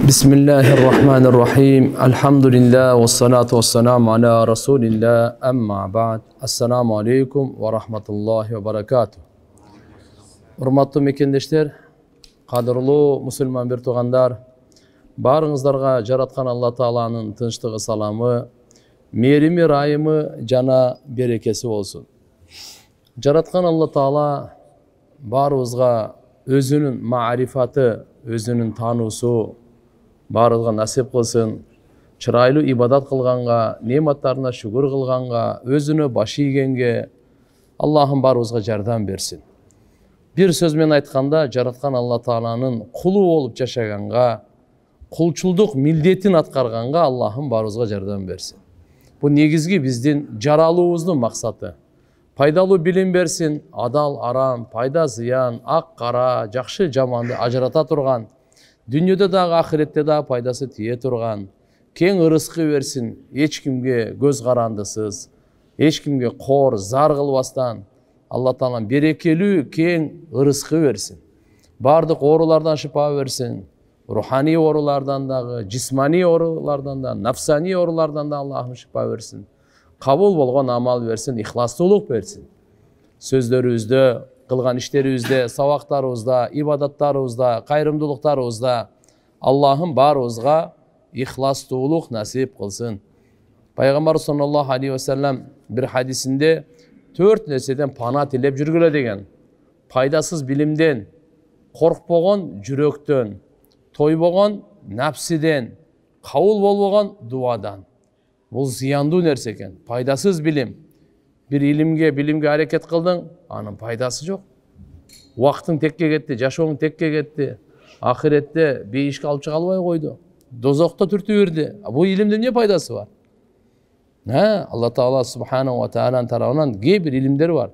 Bismillahirrahmanirrahim. Elhamdülillah ve salatu ve selamu ala Resulillah. Amma ba'd. Assalamu alaikum ve rahmatullahi ve barakatuh. Hurmatlı mekendeşler, qadırlı Müslüman bir tuğandar, barыңыздарга жараткан Алла Тааланын тынчтыгы саламы, мерими райымы жана берекеси болсун. Жараткан Алла Таала барыбызга өзүнүн маарифаты, өзүнүн таануусу барыга насип кылсын. Чырайлуу ибадат кылганга, нематтарына шүгүр кылганга, өзүнө баш ийгенге Аллахым барыбызга жардам берсин. Bir söz менен айтканда, жараткан Алла Тааланын кулу болуп жашаганга, кулчулдук милдетин аткарганга Аллахым барыбызга жардам берсин. Бул негизги биздин жаралуубуздун максаты. Пайдалуу билим берсин, адал, арам, пайда, зыян, ак, кара, жакшы, жаманды ажырата турган, дүнүйөдө дагы ахиретте дагы пайдасы тие турган, кең ырыскы берсин, эч кимге көз карандысыз, эч кимге кор, зар кылбастан, Алла Таалам берекелүү, кең ырыскы берсин. Бардык оорулардан шифа берсин, руханий оорулардан дагы, жисманий оорулардан да, нафсаний оорулардан да Аллахым шифа берсин. Кабыл болгон амал берсин, ихластуулук берсин. Сөздөрүбүздө, кылган иштерибизде, сабактарыбызда, ибадаттарыбызда, кайрымдуулуктарыбызда Аллахым барыбызга ихластуулук насип кылсын. Пайгамбар саллаллаху алейхи ва саллям бир хадисинде 4 нерседен пана тилеп жүргүлө деген. Пайдасыз билимден, коркпогон жүрөктөн, тойбогон напсиден, кабыл болбогон дуадан. Бул зыяндуу нерсе экен. Пайдасыз билим. Bir билимге аракет кылдың, анын пайдасы жок. Убактың текке кетти, жашооң текке кетти. Ахиретте бейишке алып чыга албай койду. Дозокто түртүп берди. Бул илимдин эмне пайдасы бар? Алла Таала субханаху ва тааlanın тарабынан кээ бир илимдер бар.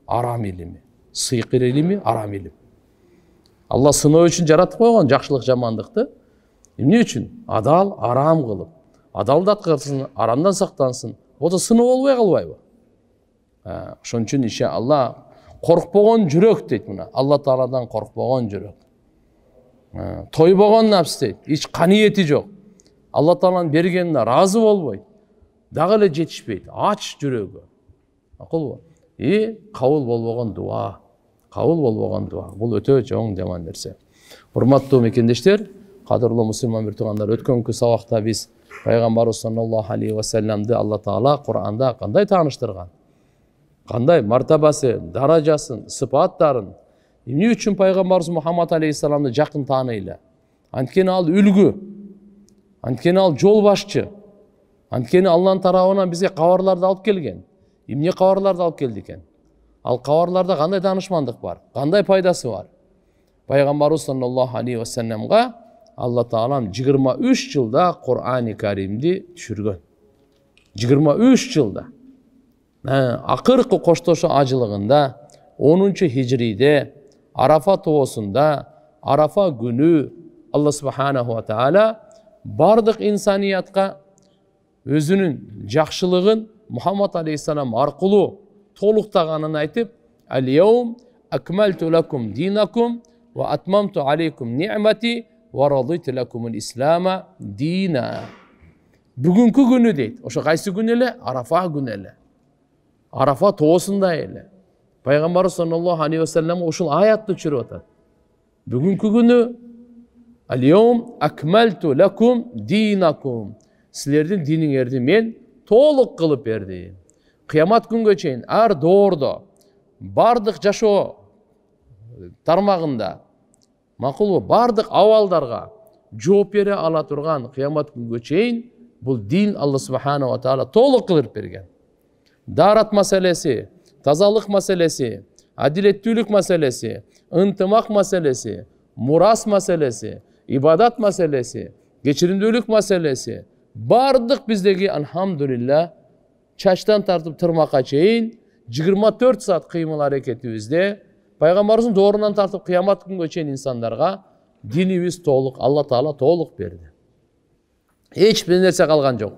Арам илими, сыйкыр илими, арам илим. Алла сыноо үчүн жаратып койгон жакшылык жамандыкты. Эмне үчүн? Адал, арам кылып. Адалды аткарсын, арамдан сактансın. О да сыноо болбой калбайбы? Ошон үчүн иншалла коркпогон жүрөк дейт мына. Алла Тааладан коркпогон жүрөк. Тойбогон напс дейт. Эч каниети жок. Алла Тааланын бергенине ыраазы болбойт. Дагы эле жетишпейт. Ач жүрөгү. Макулбу? Кабыл болбогон дуа. Кабыл болбогон дуа. Бул өтө чоң жаман нерсе. Урматтуу мекендештер, кадырлуу мусулман бир туугандар, өткөнкү сабакта биз Пайгамбарыбыз саллаллаху алейхи ва салламды Алла Таала Кур'анда кандай тааныштырган? Кандай мартабасы, даражасын, сыпаттарын, эмне үчүн Пайгамбарыбыз Мухаммад алейхиссаламды жакын тааныйлы? Анткени ал үлгү, анткени ал жол башчы, анткени Алланын тарабынан бизге кабарларды алып келген. Эмне кабарларды алып келди экен? Ал кабарларда кандай таанышмандык бар, кандай пайдасы бар? Пайгамбарыбыз саллаллаху алейхи ва салламга Алла Таалам 23 жылда Кур'ан-ы Каримди түшүргөн. 23 жылда. Акыркы коштошо ажылыгында 10-чу хижриде Арафа тоосунда, Арафа күнү Алла субханаху ва таала бардык инсаниятка өзүнүн жакшылыгын Мухаммад алейхиссалам аркылуу толуктаганын айтып, «Ал-яум акмалту лакум динакум ва атмамту алейкум ни'мати ва радиту лакумул ислама дина». Бүгүнкү күнү дейт. Ошо кайсы күн эле? Арафа күнү эле. Арафа тоосунда эле. Пайгамбар саллаллаху алейхи ва саллям ушул аятты түшүрүп атат. Бүгүнкү күнү «Ал-яум акмалту лакум динакум». Силердин диниңерди мен толук кылып бердим. Кыямат күнгө чейин ар доордо, бардык жашоо тармагында, макулбу, бардык абалдарга жооп бере ала турган кыямат күнгө чейин бул дин Алла субханаху ва таала толук кылып берген. Дарат маселеси, тазалык маселеси, адилеттүүлүк маселеси, ынтымак маселеси, мурас маселеси, ибадат маселеси, кечиримдүүлүк маселеси, бардык биздеги алхамдулилла чачтан тартып тырмакка чейин 24 саат кыймыл аракетибизде Пайгамбарыбыздын доорунан тартып кыямат күнгө чейин инсандарга динибиз толук, Алла Таала толук берди. Эч бир нерсе калган жок.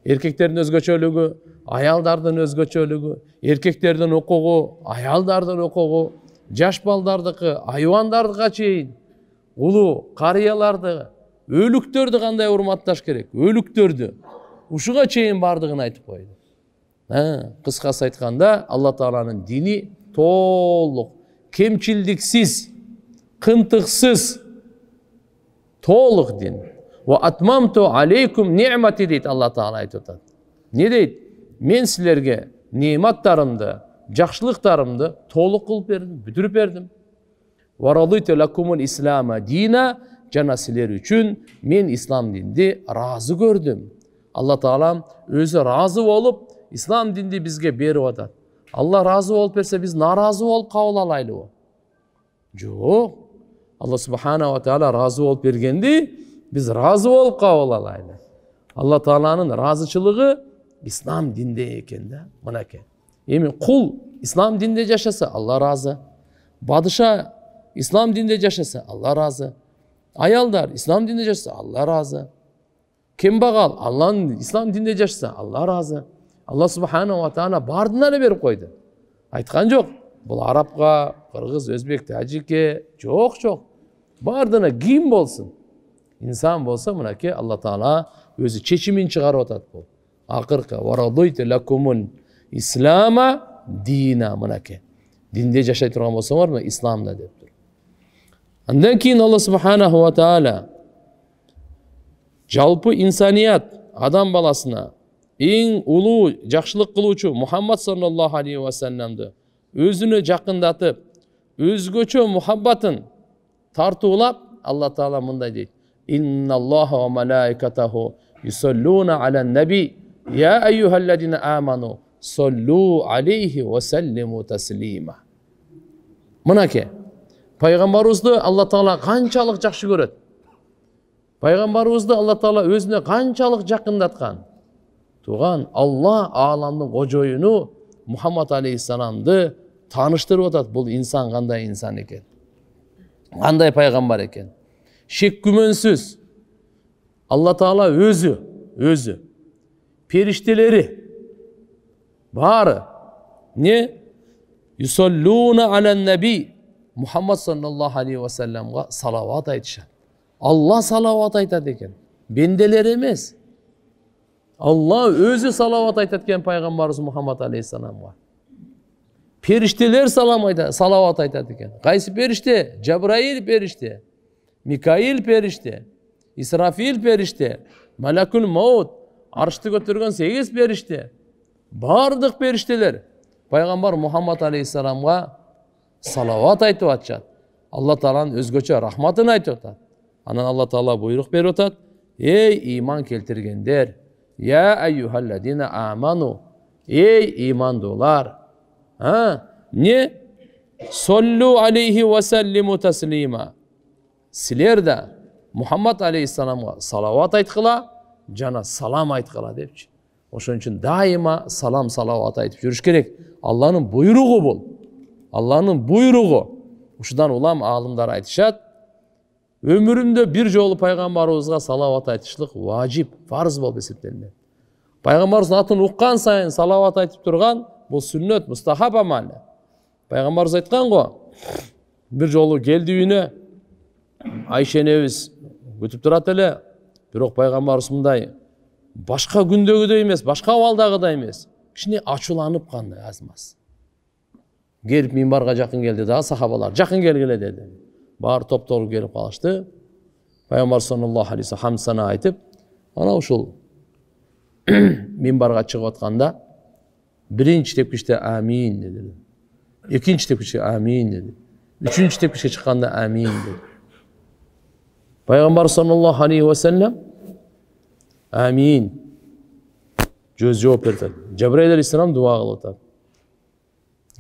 Эркектердин өзгөчөлүгү, аялдардын өзгөчөлүгү, эркектердин укугу, аялдардын укугу, жаш балдардыкы, айбандардыга чейин, улуу карыяларды өлүктөрдү кандай урматташ керек, өлүктөрдү. Ушуга чейин бардыгын айтып койду. Кыскасы айтканда, Алла Тааланын дини толук, кемчилдиксиз, кынтыксыз, толук дин. Ва атмамту алейкум ни'мати дейт Алла Таала айтып атат. Не дейт? Мен силерге нематтарымды, жакшылыктарымды толук кылып бердим, бүтүрүп бердим. Ва радиту лакумул ислама дина, жана силер үчүн мен ислам динди разы көрдүм. Алла Таала өзү разы болуп, ислам динди бизге берип атат. Алла разы болуп берсе, биз наразы болуп кабыл алайлыбы? Жок. Алла субхана ва таала разы болуп бергенди, биз разы болуп кабыл алайлы. Алла Тааланын разычылыгы ислам динде экен да, мынакей. Эми кул ислам динде жашаса, Алла разы. Бадыша ислам динде жашаса, Алла разы. Аялдар ислам динде жашаса, Алла разы. Кембагал Алланын ислам динде жашаса, Алла разы. Алла субхана ва таала бардына эле берип койду. Айткан жок. Бул арабка, кыргыз, өзбек, тажикке, жок. Бардына ким болсун? İnsan болса, мынакей Алла Таала өзү чечимин чыгарып атат бул. Акыркы варадуйту лакумул ислама дина, мынакей. Динде жашай турган болсоңорбу, исламда деп тур. Андан кийин Алла субханаху ва таала жалпы инсаният, адам баласына эң улуу жакшылык кылуучу Мухаммад саллаллаху алейхи ва салламды өзүнө жакындатып, өзгөчө мухаббатын тартуулап, Алла Таала мындай дейт: Инналлаха ва малаикатаху юсаллуна алан наби я айюхалладина аману саллу алейхи ва саллиму таслима. Мынакей пайгамбарыбызды Алла Таала канчалык жакшы көрөт. Пайгамбарыбызды Алла Таала өзүнө канчалык жакындаткан. Туган Алла ааламдын кожоюну Мухаммад алейхиссаламды тааныштырып атат. Бул инсан кандай инсан экен, кандай пайгамбар экен. Шек күмөнсүз Алла Таала өзү периштелери бары не юсаллуна алан наби Мухаммад саллаллаху алейхи ва салламга салават айтышат. Алла салават айтат экен, бенделер эмес. Алла өзү салават айтат экен пайгамбарыбыз Мухаммад алейхиссаламга. Периштелер салават айтат экен. Кайсы периште? Жабраил периште, Микаил периште, Исрафил периште, Малакул Маут, аршты көтөргөн 8 периште. Бардык периштелер пайгамбар Мухаммад алейхиссаламга салават айтып атышат. Алла Тааланын өзгөчө рахматын айтып атат. Анан Алла Таала буйрук берип атат: "Эй иман келтиргендер, я айюхалладина аману, эй имандуулар, не соллу алейхи ва саллиму таслима. Силер да Мухаммад алейхиссаламга салават айткыла, жана салам айткыла" депчи. Ошон үчүн дайыма салам салават айтып жүрүш керек. Алланын буйругу бул. Алланын буйругу. Ушудан улам аалымдар айтышат: өмүрүндө бир жолу пайгамбарыбызга салават айтышлык важип, фарз болуп эсептелинет. Пайгамбарыбыздын атын уккан сайын салават айтып турган бул сүннөт, мустахаб амалы. Пайгамбарыбыз айткан го: бир жолу келди үйүнө, Айша энебиз күтүп турат эле, бирок пайгамбарыбыз мындай башка күндөгүдөй эмес, башка абалдагыдай эмес, кичине ачууланып кандай аз-маз. Келип минбарга жакын келди да, сахабалар жакын келгиле деди. Баары топтолуп келип калышты. Пайгамбар саллаллаху алейхи ва саллям сана айтып, ана ушул минбарга чыгып атканда биринчи тепкичте амин деди. Экинчи тепкичте амин деди. Үчүнчү тепкичке чыкканда амин деди. Пайгамбар саллаллаху алейхи ва саллям амин жүз жооп берди. Жабраил алейхиссалам дуа кылып атат.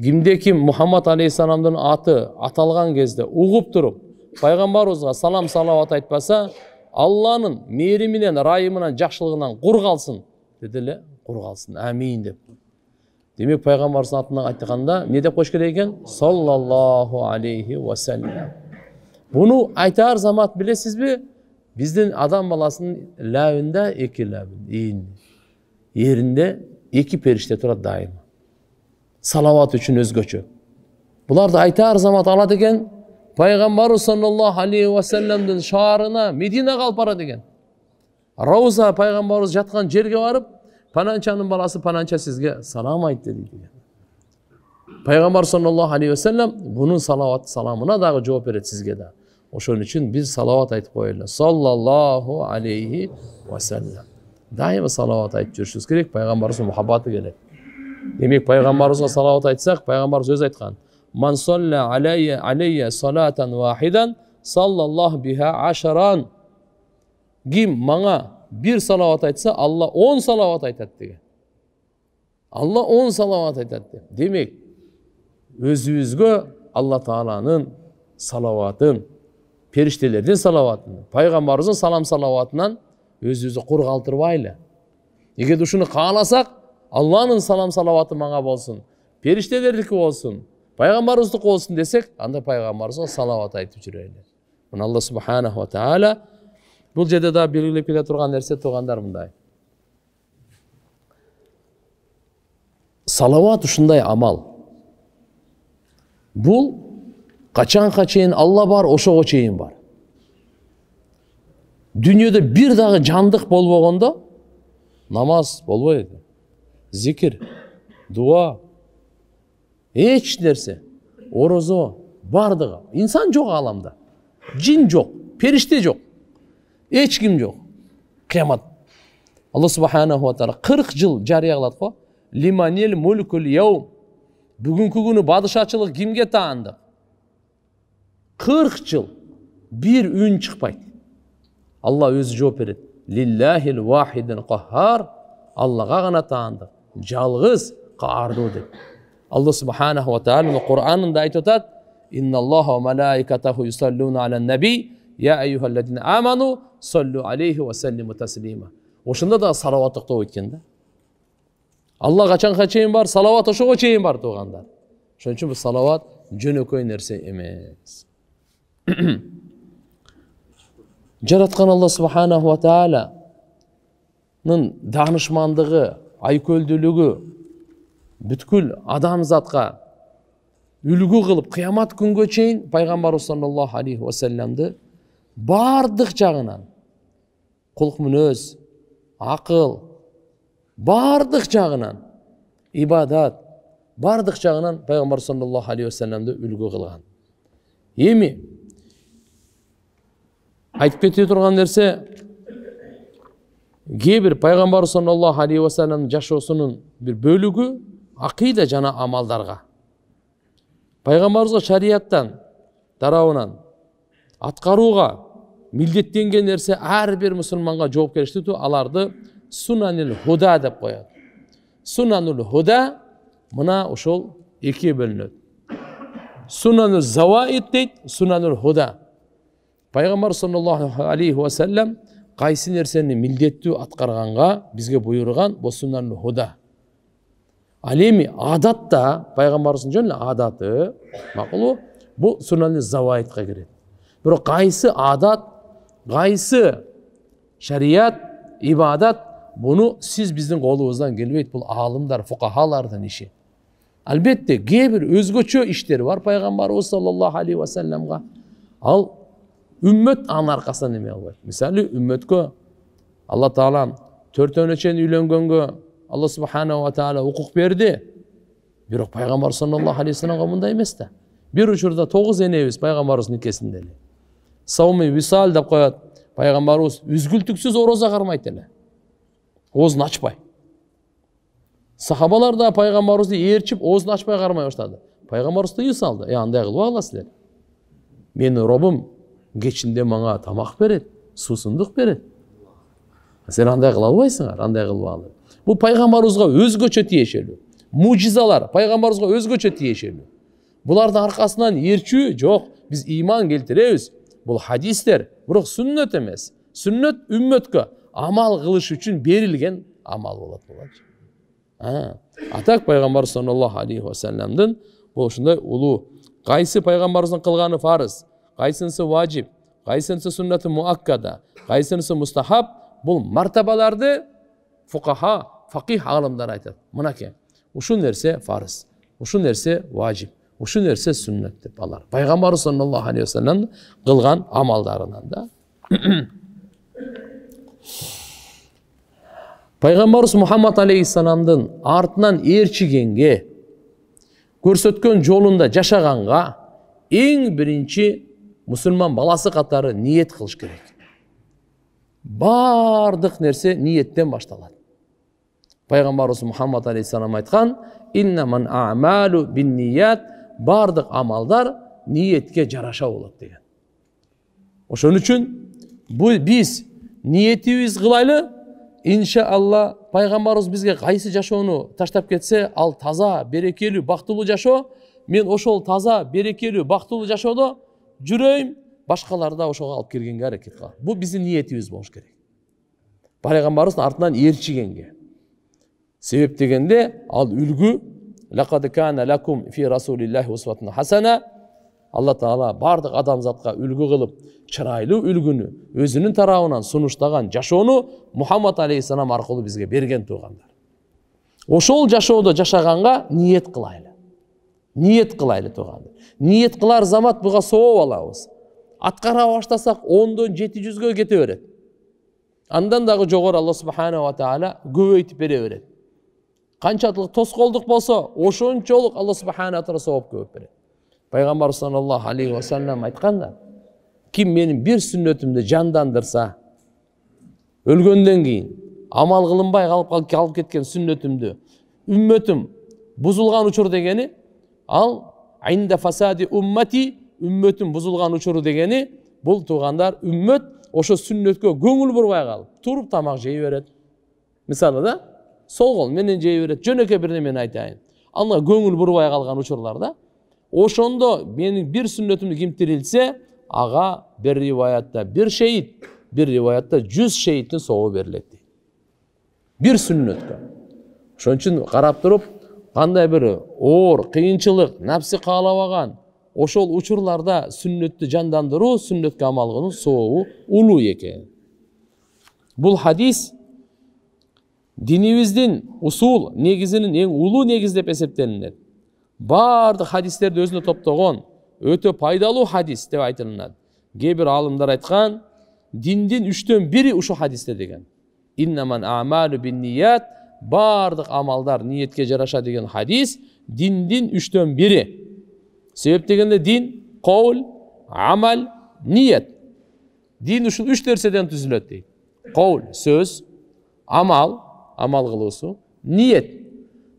Кимде ким Мухаммад алейхиссаламдын аты аталган кезде угуп туруп, пайгамбарыбызга салам салават айтпаса, Алланын мээриминен, райымынан, жакшылыгынан кур калсын деди эле, кур калсын. Амин деп. Демек пайгамбарыбыздын атынан айтканда не деп коюш керек экен? Саллаллаху алейхи ва саллям. Буну айтар замат билесизби? Биздин адам баласынын лабында эки лабын, эринде эки периште турат дайыма. Салават үчүн өзгөчө. Буларды айтар замат алат экен, Пайғамбарыбыз саллаллаху алейхи ва салламдың шаарына Мединаға алып барады екен. Рауза пайғамбарыбыз жатқан жерге барып, пананчаның баласы пананча сізге салам айтты дейді. Пайғамбар саллаллаху алейхи ва саллам бұның салават саламына дағы жооп береді сізге да. Ошон үчүн биз салават айтып коелу. Саллаллаху алейхи ва саллам. Дайыма салават айтып жүрүшүбүз керек, пайгамбарыбыздын мухаббаты келет. Демек пайгамбарыбызга салават айтсак, пайгамбарыбыз өз айткан: "Ман салла алейя салатан вахидан, саллаллаху биха ашаран." Ким мага бир салават айтса, Алла 10 салават айтат деген. Алла 10 салават айтат. Демек өзүбүзгө Алла Тааланын салаватын, периштелердин салаватын, пайгамбарыбыздын салам салаватынан өзүбүздү кур калтырбайлы. Эгер ушуну кааласак, Алланын салам салаваты мага болсун, периштелердики болсун, пайгамбарыбыздыкы болсун десек, анда пайгамбарыбызга салават айтып жүрөлү. Мына Алла субханаху ва таала бул жерде да белгилеп келе турган нерсе туугандар мындай. Салават ушундай амал. Бул качанга чейин Алла бар, ошого чейин бар. Дүниеде бир дагы жандык болбогондо намаз болбойт. Зикир, дуа, эч нерсе, орозо бардыгы. Инсан жок аламда. Жин жок, периште жок. Эч ким жок. Кыямат. Алла субханаху ва таала 40 жыл жарыя кылат го. Лиманил мулкул яум. Бүгүнкү күнү бадышачылык кимге таандык? 40 жыл бир үн чыкпайт. Алла өзү жооп берет. Лиллахил вахидил каххар. Аллага гана таандык. Жалгыз каардуу деп. Алла субханаху ва таала Куранында айтып атат: "Инналлаха ва малаикатаху юсаллуна алан наби, я айюхаллазина аману, саллу алейхи ва саллиму таслима." Ошондо да салават токтоп өткөн да. Алла качанга чейин бар, салават ошого чейин бар туугандар. Ошон үчүн бул салават жөнөкөй нерсе эмес. Жараткан Алла субханаху ва тааланын даанышмандыгы, айкөлдүүлүгү бүткүл адамзатка үлгү кылып кыямат күнгө чейин пайгамбарыбыз саллаллаху алейхи ва салламды бардык жагынан кулк мүнөз, акыл, бардык жагынан ибадат, бардык жагынан пайгамбар саллаллаху алейхи ва салламды үлгү кылган. Эми айтып кете турган нерсе, кээ пайгамбар саллаллаху алейхи ва салламдын жашоосунун бир бөлүгү акыйда жана амалдарга. Пайгамбарыбызга шарияттан тарабынан аткарууга милдеттенген нерсе ар бир мусулманга жоопкерчиликтүү, аларды сунанил худа деп коет. Сунанул худа мына ошол экиге бөлүнөт. Сунанул заваид дейт, сунанул худа. Пайгамбар саллаллаху алейхи ва саллам кайсы нерсени милдеттүү аткарганга бизге буйруган бул сунанул худа. Ал эми адатта пайгамбарыбыздын жөн эле адаты, макулбу, бул сунанул заваидка кирет. Бирок кайсы адат, кайсы шарият, ибадат, буну сиз биздин колубуздан келбейт, бул аалымдар, фукахалардын иши. Албетте, кээ бир өзгөчө иштери бар пайгамбарыбыз саллаллаху алейхи ва салламга. Ал үммөт анын аркасынан эме кылбайт. Мисалы, үммөткө Алла Таала төртөөнө чейин үйлөнгөнгө Алла субханаху ва таала укук берди. Бирок пайгамбар саллаллаху алейхи ва салламга мындай эмес да. Бир учурда 9 энебиз пайгамбарыбыздын никесинде эле. Сауми висал деп коет. Пайгамбарыбыз үзгүлтүксүз ороза кармайт эле. Оозун ачпай. Сахабалар да пайгамбарыбызды ээрчип оозун ачпай кармай баштады. Пайгамбарыбыз тыюу салды. Андай кылбай каласыздар. Менин Робум кечинде мага тамак берет, суусундук берет. Сен андай кыла албайсыңар, андай кылбагыла. Бул пайгамбарыбызга өзгөчө тиешелүү. Мужизалар пайгамбарыбызга өзгөчө тиешелүү. Булардын аркасынан ээрчүү жок, биз иман келтиребиз. Бул хадистер, бирок сүннөт эмес. Сүннөт үммөткө амал кылыш үчүн берилген амал болот болчу. Атак пайгамбар саллаллаху алейхи ва салламдын бул ушундай улуу, кайсы пайгамбарыбыздын кылганы фарыз, кайсынысы важип, кайсынысы сүннаты муаккада, кайсынысы мустахаб, бул мартабаларды фукаха, факих алымдар айтат. Мынакей, ушул нерсе фарыз, ушул нерсе важип, Uşu nerse sünnet деп алар. Пайгамбар саллаллаху алейхи вассалам кылган амалдарынан да. Пайгамбарыбыз Мухаммад алейхиссаламдын артынан ээрчигенге, көрсөткөн жолунда жашаганга эң биринчи мусулман баласы катары ниет кылыш керек. Бардык нерсе ниеттен башталат. Пайгамбарыбыз Мухаммад алейхиссалам айткан: "Иннаман а'малу бин-ният", бардык амалдар ниетке жараша болот деген. Ошон үчүн биз ниетибиз кылайлы. Иншалла пайгамбарыбыз бизге кайсы жашоону таштап кетсе, ал таза, берекелүү, бактылуу жашоо. Мен ошол таза, берекелүү, бактылуу жашоодо жүрөйм, башкаларды да ошого алып келгенге аракет кылам. Бул биздин ниетибиз болуш керек. Пайгамбарыбыздын артынан ээрчигенге. Себеп дегенде ал үлгү, лакад кана лакум фи расулиллахи усватун хасана. Алла Таала бардык адамзатка үлгү кылып, чырайлуу үлгүнү өзүнүн тарабынан сунуштаган жашоону Мухаммад алейхиссалам аркылуу бизге берген туугандар. Ошол жашоодо жашаганга ниет кылайлы. Ниет кылайлы туугандар. Ниет кылар замат буга сооп алабыз. Аткара баштасак 10дон 700гө кете берет. Андан дагы жогору Алла субханаху ва таала көбөйтүп бере берет. Канчалык тоскоолдук болсо, ошончолук Алла субханаху ва таала сооп көп берет. Пайгамбар саллаллаху алейхи ва саллям айтканда: "Ким менин бир сүннөтүмдү жандандырса, өлгөндөн кийин амал кылынбай калып кеткен сүннөтүмдү үммөтүм бузулган учур дегени, ал айнда фасади уммати, үммөтүм бузулган учуру дегени, бул туугандар үммөт ошо сүннөткө көңүл бурбай калып, туруп тамак жей берет. Мисалы да, сол кол менен жей берет, жөнөкөй бир нерсени айтайын. Аны көңүл бурбай калган учурларда, ошондо менин бир сүннөтүмдү ким тирилсе, ага бир риваятта бир шейит, бир риваятта 100 шейиттин сообу берилет. Бир сүннөткө. Ошон үчүн карап туруп, кандай бир оор, кыйынчылык, напси каалабаган ошол учурларда сүннөттү жандандыруу, сүннөткө амал кылуу сообу улуу экен. Бул хадис динибиздин усул негизинин эң улуу негизи деп эсептелинет. Бардык хадистерди өзүнө топтогон өтө пайдалуу хадис деп айтылат. Кээ бир алымдар айткан, диндин 3төн 1 ушу хадисте деген. Иннаман а'малу бин-ният, бардык амалдар ниетке жараша деген хадис диндин 3төн 1. Себеп дегенде дин кол, амал, ниет. Дин ушул 3 нерседен түзүлөт дейт. Кол, сөз, амал кылуусу, ниет.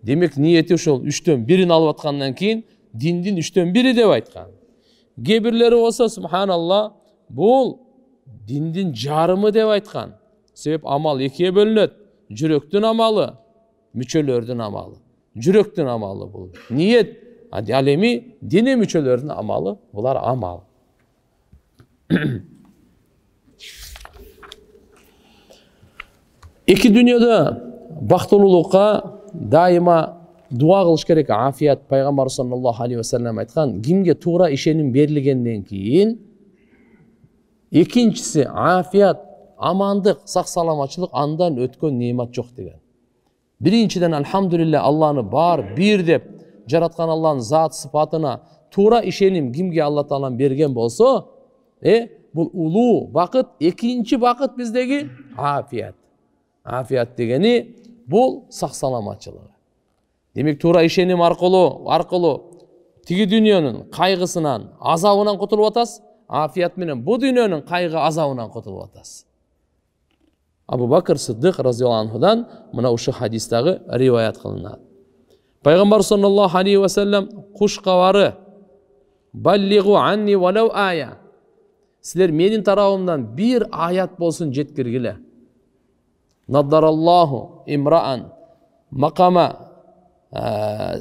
Демек ниети ошол 3төн 1 алып аткандан кийин диндин 3төн 1 деп айткан. Кээ бирлери болсо субханалла, бул диндин жарымы деп айткан. Себеп амал 2-ге бөлүнөт. Жүрөктүн амалы, мүчөлөрдүн амалы. Жүрөктүн амалы бул ниет, ал эми дене мүчөлөрдүн амалы, булар амал. Эки дүйнөдө бактылуулукка дайыма дуа кылыш керек. Афият, пайгамбар саллаллаху алейхи ва саллям айткан, кимге туура ишеним берилгенден кийин экинчиси афият, амандык, сак саламатчылык, андан өткөн неимат жок деген. Биринчиден алхамдулилля, Алланы бар бир деп жараткан Алланын зат сыпатына туура ишеним кимге Алла Таалам берген болсо, бул улуу бакыт. Экинчи бакыт биздеги афият. Афият дегени бул сак саламатчылык. Демек туура ишеним аркылуу тиги дүйнөнүн кайгысынан, азабынан кутулуп атасыз. Афият менен бу дүйнөнүн кайгы, азабынан кутулуп атасыз. Абу Бакр Сиддик разияллаху анхудан мына ушу хадистагы риваят кылынат. Пайгамбар саллаллаху алейхи ва саллям куш кабары: "Баллигу анни валау ая". Силер менин тарабымдан бир аят болсун жеткиргиле. Наддараллаху имраан мақама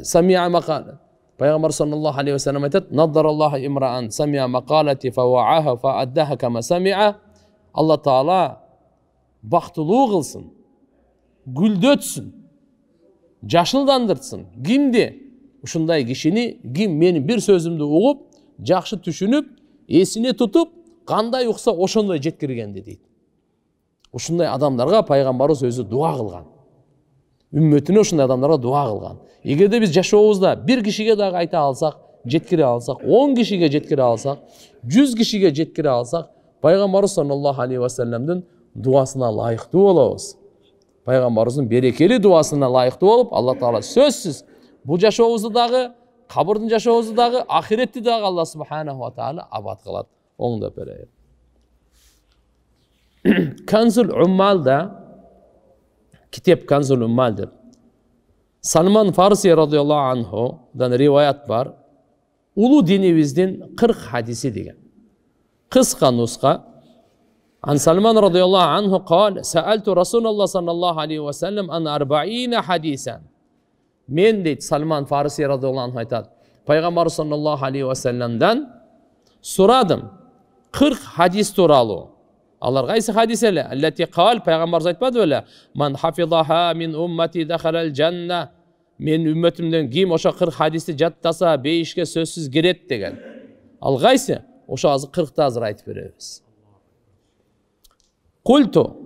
самиа мақала. Пайгамбар саллаллаху алейхи ва саллям айтат: "Наддараллаху имраан самиа мақалати фавааха фааддаха кама самиа". Алла Таала бактылуу кылсын, гүлдөтсүн, жашылдандырсын. Кимди? Ушундай кишини, ким менин бир сөзүмдү угуп, жакшы түшүнүп, эсине тутуп, кандай укса ошондой жеткиргенди дейт. Ушундай адамдарга пайгамбарыбыз өзү дуа кылган. Үммөтүнө ушундай адамдарга дуа кылган. Эгерде биз жашообузда бир кишиге дагы айта алсак, жеткіре алсақ, 10 кишиге жеткіре алсақ, 100 кишиге жеткіре алсақ, пайғамбарымыз саллаллаху алейхи уассаламдың дуасына лайықты болабыз. Пайғамбарымыздың берекелі дуасына лайықты болып, Алла Тағала сөзсіз бұл жашауымызды дағы, қабірдің жашауымызды дағы, ақиретті дағы Алла субханаху ва тағала абат қылады. Оңдап берейін. Канзул Уммалда, kitap Kanzul Ummal'dir. Salman Farsi radıyallahu anhu'dan rivayet var. Ulu dinimizden 40 hadisi degan. Kıska nuska. An Salman radıyallahu anhu kal, Sa'altu Rasulullah sallallahu aleyhi ve sellem an 40 hadisen. Men deydi Salman Farsi radıyallahu anhu aytadi. Peygamber sallallahu aleyhi ve sellem'den soradım. 40 hadis turalı. Алар қайсы хадиселер? Аллати қал, пайғамбарымыз айтпады өле? Ман хафизаха мин уммати дахалал жанна. Мен үмметімден ким оша 40 хадисті жаттаса, бейішке сөзсіз кіреді деген. Ал қайсы? Оша азы 40-та азыр айтып береміз. Культу,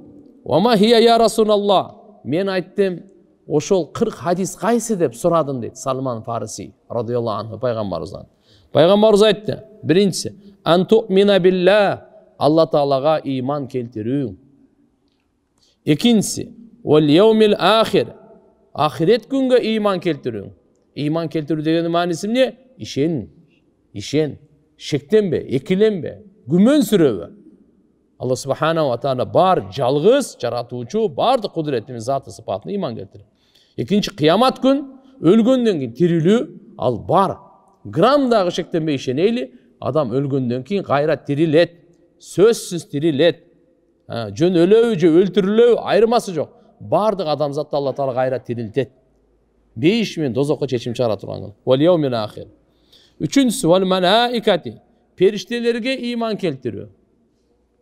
вама хия я Расулалла. Мен айттым, ошол 40 хадис қайсы деп сұрадым дейді Салман Фарси радиаллаху анху пайғамбарымыздан. Пайғамбарымыз айтты, біріншісі, анту мина билла. Allah Taala'ga iman keltirүү. Ekinchisi, wal yawmil akhir. Ahiret günge iman keltirүү. İman keltirүү degenin manisi ne? İşen. Şektenbe, ekilenbe, gümön sürebe. Allah subhanahu wa ta'ala bar, jalgız, jaratuvchu, bardı kudretimiz zatı sıfatına iman keltirir. Ekinci kıyamat gün, ölgönden keyin tirilүү, al bar. Gramdağı şektenbe işeneyli, adam ölgönden keyin gayra tirilet. Sözsüz tirilet. Жөн өлөү же өлтүрүлөү айырмасы жок. Бардык адамзатты Алла Таала кайра тирилтет. Бейиш мен дозокко чечим чыгара турган. Вал яумил ахир. Үчүнчүсү вал малаикати. Периштелерге иман келтирүү.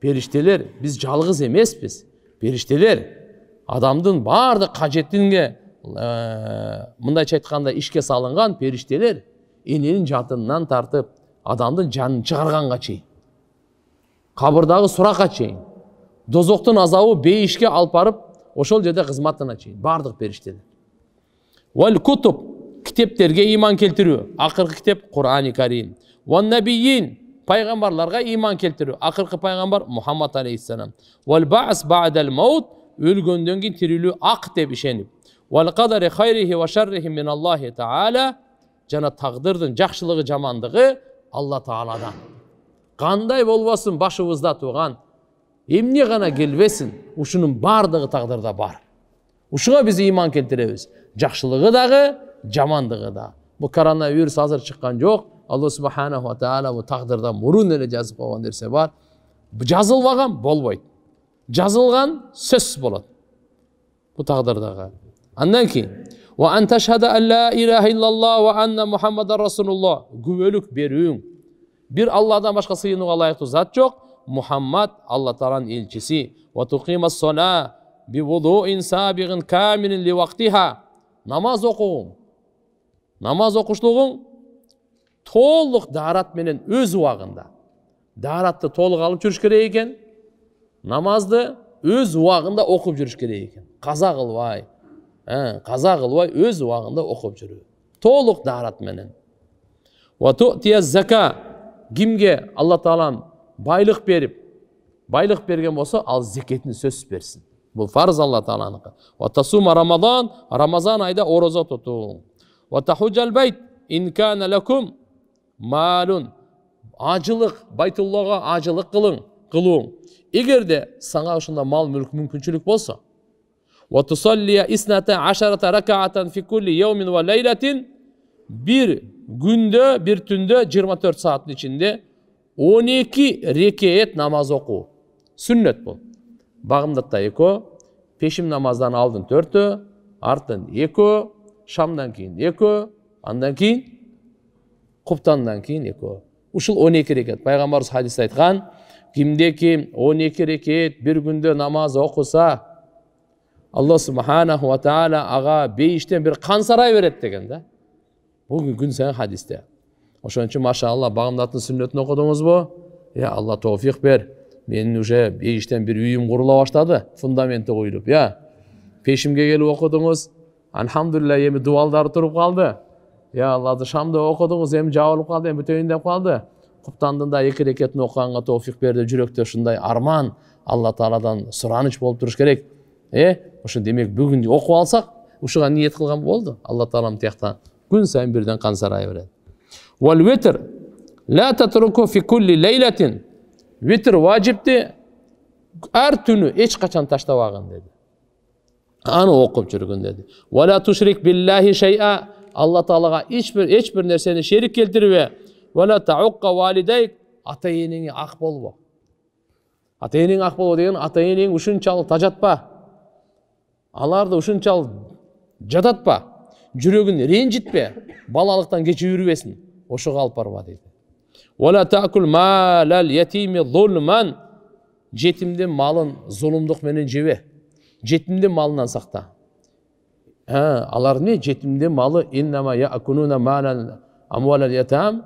Периштелер биз жалгыз эмеспиз. Периштелер адамдын бардык кажетинге мындайча айтканда ишке салынган периштелер эненин жатынынан тартып адамдын жанын чыгарганга чейин. Kabırdağı suraka çeyin. Dozoktun azabı beyişke alp barıp, oşol жерде kızmatına çeyin. Bardık perişteler. Vel kutub, kitaplarga iman keltirүү. Akırkı kitap Kur'an-ı Kerim. Vel nebiyyin, paygambarlarga iman keltirүү. Akırkı paygambar Muhammed Aleyhisselam. Vel ba'as ba'del maut, ölgönden keyin tirilүү ak dep işenip. Vel qadari hayrihi ve şerrihi min Allahi Teala, jana taqdirdin jakşılığı jamandığı Allah Taala'dan. Qanday bolбасын башыбызда туган, эмне гана келбесин, ушунун бардыгы тагдырда бар. Ушуга биз иман келтиребиз. Жакшылыгы дагы, жамандыгы да. Бу коронавирус азыр чыккан жок. Алла субханаху ва таала бу тагдырда мурун эле жазып койгон нерсе бар. Жазылбаган болбойт. Жазылган сөз болот. Бу тагдырдагы. Андан кийин ва ан ташхада ан ла илаха иллаллах ва анна Мухаммадар расулуллах. Күбөлүк берүүң. Bir Allah'dan başka sığınığa layıklı zat yok. Muhammed Allah Teala'nın elçisi. Ve tuqimas salah bi vudu'in sabiqin kamilin li vaktiha. Namaz okuğun. Namaz okuşluğun to'liq darat menen öz uagında. Daratты to'liq alıp жүрүш керек eкен. Namazды öz uagında okup жүрүш керек eкен. Qaza qılbay. Qaza qılbay öz uagında okup жүрүү. To'liq darat menen. Ve tu'tiyaz zakat. Kimge Allah Taala'nın baylık bergen bolsa al zeketini söz versin. Bu farz Allah Taala'nınki. Ve tasuma Ramazan ayda oroza tutun. Ve tahucal beyt in kana lakum malun. Acılık, Baytullah'a acılık kılın. Eğer de sana uşunda mal mülk mümkünçülük bolsa. Ve tusalliya isnata aşarata raka'atan fi kulli yevmin ve leyletin. Bir günde, bir tünde 24 saatin içinde 12 rekat namaz oku. Sünnet bu. Bağımdatta 2, peşim namazdan aldın 4'ü, arttın 2, Şamdan keyin 2, andan keyin Kuptandan keyin 2. Uşul 12 rekat. Peygamberimiz hadiste aytkan, kimdeki 12 rekat bir günde namaz okusa, Allah subhanahu ve taala ağa beyişten bir kan saray veret degen de. Bugün gün sen hadiste. Oşon için maşallah bağımdatın sünnetini okudunuz bu. Ya Allah tevfik ver. Benim уже beyişten bir uyum kurula başladı. Fundamenti koyulup ya. Peşimge gelip okudunuz. Elhamdülillah yemi dualları turup kaldı. Ya Allah'ı Şam'da okudunuz, hem jabılıp kaldı, hem bütöйүн деп kaldı. Куптандында 2 рекетін оқығанға тауфиқ берді, жүректе ушундай арман, Алла Тааладан сұраныч болып туруш керек. Ошо демек бүгүн окуп алсак, ушуга ниет кылган болду. Алла Таалам тиякта күн сайын бирден кансарай берет. Вал витр ла татруку фи кулли лейлатин. Витр важипти ар түнү эч качан таштабагын деди. Аны окуп жүргөн деди. Вала тушрик биллахи шай'a. Алла Таалага эч бир нерсени шерик келтирбе. Вала таукка валидейк. Ата-энеңе ак болбо. Ата-энең ак болбо деген ата-энең ушунчалык тажатпа. Аларды ушунчалык жадатпа. Жүрөгүн ренжитпе. Балалыктан кечип жүрбесин. Ошого алып барба дейт. Вала таакул малал ятими зулман. Жетимдин малын зулумдук менен жебе. Жетимдин малынан сакта. Алар не? Жетимдин малы иннама яакунуна малал амвалал ятам.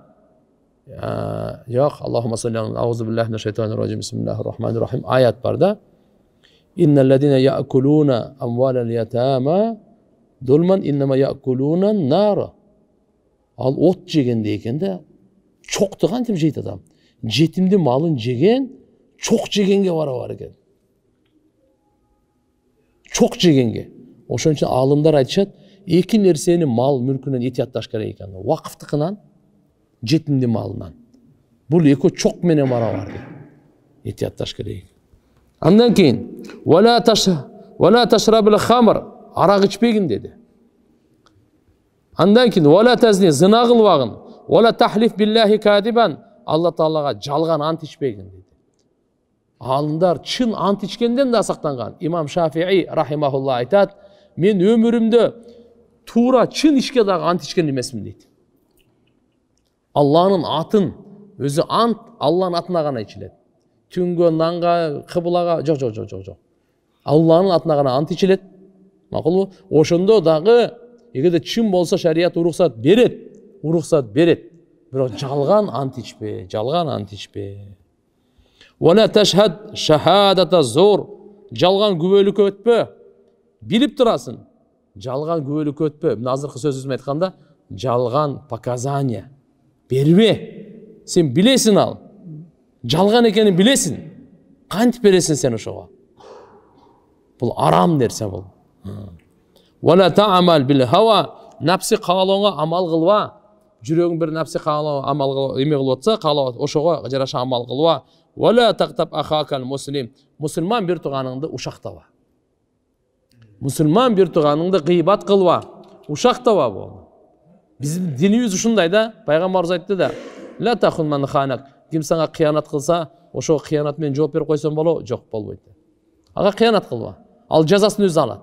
Yok, Allahümme salli aleyhi ve euzubillahimineşşeytanirracim. Bismillahirrahmanirrahim. Ayet var da. İnnellezine ya'kuluna amvalel yatama zulman innema ya'kuluna nara. Al ot jegende eкен de çoktı kantip jeyt adam. Jetimdi malın jegen, çok jegenge var eкен. Çok jegenge. Oşon üçün alımlar aytышат, эки нерсени мал мүлкүнөн этиятташ керек экен. Вакыфтыкынан, жетимди малынан. Бул эки чок менен бара бар дейт. Этиятташ керек. Андан кийин вала ташрабул хамр. Арак ичпегин деди. Андан кийин вала тазни зына кылбагын. Вала тахлиф биллахи кадибан. Алла Таалага жалган ант ичпегин деди. Алымдар чын ант ичкенден да сактанган. Имам Шафии рахимахулла айтат, мен өмүрүмдө туура чын ишке дагы ант ичкен эмесмин дейт. Allah'ın atın, özü ant Allah'ın atına gana içilet. Tüngö, nanga, kıbılaga, yok. Allah'ın atına gana ant içilet. Makul mu? Oşunda dağı, egerde çın bolsa şariat uruksat beret. Biroq жалган ант içpe. Вала ташхад шахадата зор. Жалган күбөлүк өтпө. Билип турасың. Жалган күбөлүк өтпө. Мына азыркы сөзүбүздү айтканда, жалган показания. Бербе. Sen bilesin al. Жалган экенин билесин. Кантип бересин сен ошого? Бул арам нерсе бул. Вала та'мал бил хава. Напси каалооңо амал кылба. Жүрөгүң бир напси каалоо амал кылып эме кылып атса, каалоо ошого жараша амал кылба. Вала тактаб ахакал муслим. Мусулман бир туганыңды ушактаба. Мусулман бир туганыңды гыйбат кылба. Ушактаба бул. Bizim dinimiz ушундай да, пайгамбарыбыз айтты да, ла тахун ман ханак. Ким сага кыянат кылса, ошо кыянат менен жооп берип койсоң боло, жок болбойт. Ага кыянат кылба. Ал жазасын өзү алат.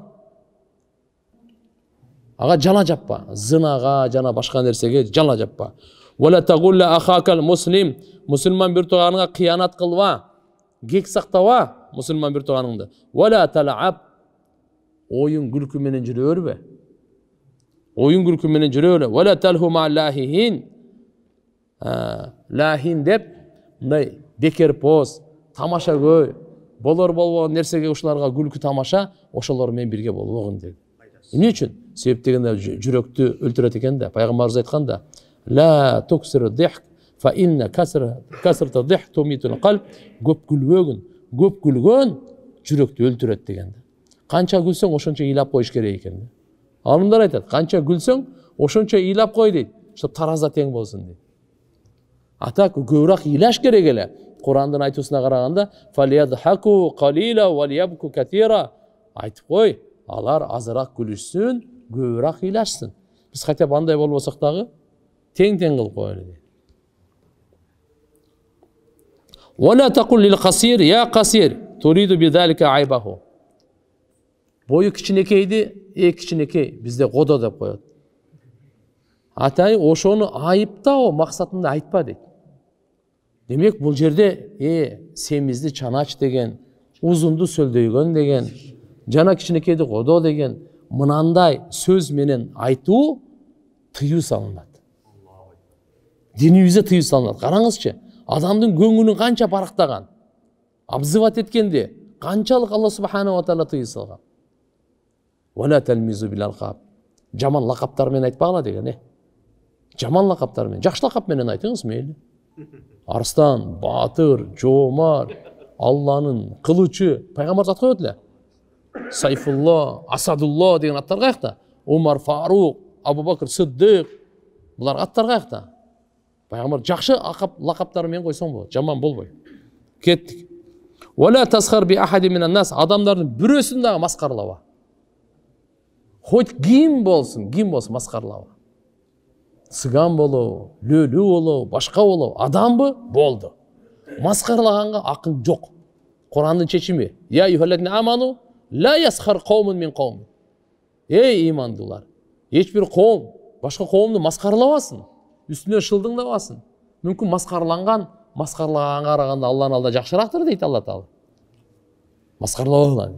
Ага жана жаппа, зынага, жана башка нерсеге жана жаппа. Вала тагулла ахакал муслим. Мусулман бир туганыңа кыянат кылба. Кек сактаба мусулман бир туганыңды. Вала талаб. Оюн күлкү менен жүрө бербе. Oyun gürkü menen жүрөлө. Вала талху ма лахин. Лахин деп, мындай бекер поз, тамаша көй, болор болбогон нерсеге ушуларга күлкү тамаша, ошолор менен бирге болбогун деди. Эмне үчүн? Себеп дегенде жүрөктү өлтүрөт экен да. Пайгамбарыбыз айтканда, ла туксиру дихк фа инна касрата дихк тумитул калб. Көп күлгөн жүрөктү өлтүрөт дегенде. Канча күлсөң ошончо ыйлап коюш керек экен. Алымдар айтат, канча күлсөң, ошончо ыйлап кой дейт, чтоб тараза тең болсун дейт. Атак көбүрөөк ыйлаш керек эле. Курандын айтуусуна караганда, фалядхаку калила валябку катира. Айтып кой, алар азыраак күлүшсүн, көбүрөөк ыйлашсын. Биз кайтап андай болбосок дагы тең кылып коелу дейт. Вала тaqul lil qasir ya qasir turidu bizalika aybahu. Boyu кичинекейди, кичинекей бизде годо деп коет. Атай ошону айыптоо максатында айтпа дейт. Демек бул жерде семизди чанач деген, узунду сөлдөйгөн деген, жана кичинекейди годо деген мынандай сөз менен айтуу тыюу салынат. Динибизде тыюу салынат. Караңызчы, адамдын көңүлүн канча барактаган, абзыват эткенде канчалык Алла субханаху ва таала тыюу салган. Вала талмизу бил алқаб. Жаман лақаптар менен айтпагыла деген. Жаман лақаптар менен, жакшы лақап менен айтыңыз мейли. Арыстан, Батыр, Жомар, Алланын кылычы, пайгамбар ат коет эле. Сайфулла, Асадулла деген аттар каякта? Умар Фарук, Абу Бакр Сиддик, булар аттар каякта? Пайгамбар жакшы лақаптары менен койсоң болот, жаман болбой. Кеттик. Вала тасхар би ахади минан нас, адамдардын бирөөсүн дагы маскарлаба. Хоть ким болсун маскарлаба. Сыган болобу, лөлүү болобу, башка болобу, адамбы болду. Маскарлаганга акыл жок. Курандын чечими: "Я юхаллазина аману ла ясхар каумун мин каум." Эй имандуулар, эч бир коом башка коомду маскарлабасын, үстүнө шылдыңдабасын. Мүмкүн маскарлаганга караганда Алланын алдында жакшыраактыр дейт Алла Таала. Маскарлабагыла.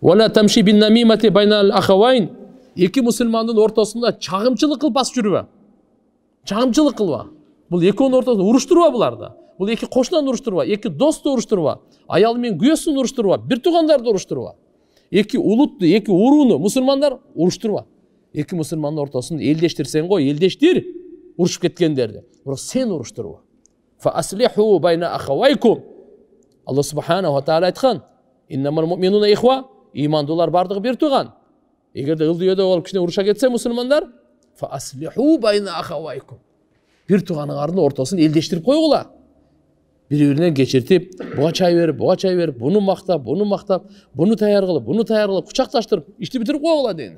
Вала тамши бин намимати байнал ахавайн. Эки мусулмандын ортосунда чагымчылык кылып басып жүрбө. Чагымчылык кылба. Бул экөөнүн ортосунда уруштурба буларда. Бул эки кошунан уруштурба, эки досту уруштурба, аялы менен күйөөсүн уруштурба, бир туугандарды уруштурба. Эки улутту, эки урууну мусулмандар уруштурба. Эки мусулмандын ортосун элдештирсең го, элдештир урушуп кеткендерди. Бирок сен уруштурба. Фа аслиху байна ахавайкум. Алла субханаху ва таала айткан: "Иннамал муъминуна ихва", имандуулар бардыгы бир тууган. Эгерде ылдүйөдө болуп кичине уруша кетсе мусулмандар, фа аслиху байна ахавайкум. Бир тууганыңардын ортосун элдештирип койгула. Бири-биринен кечиртип, буга чай берип, буну мактап, буну таяр кылып, кучакташтырып, ишти битирип койгула дейни.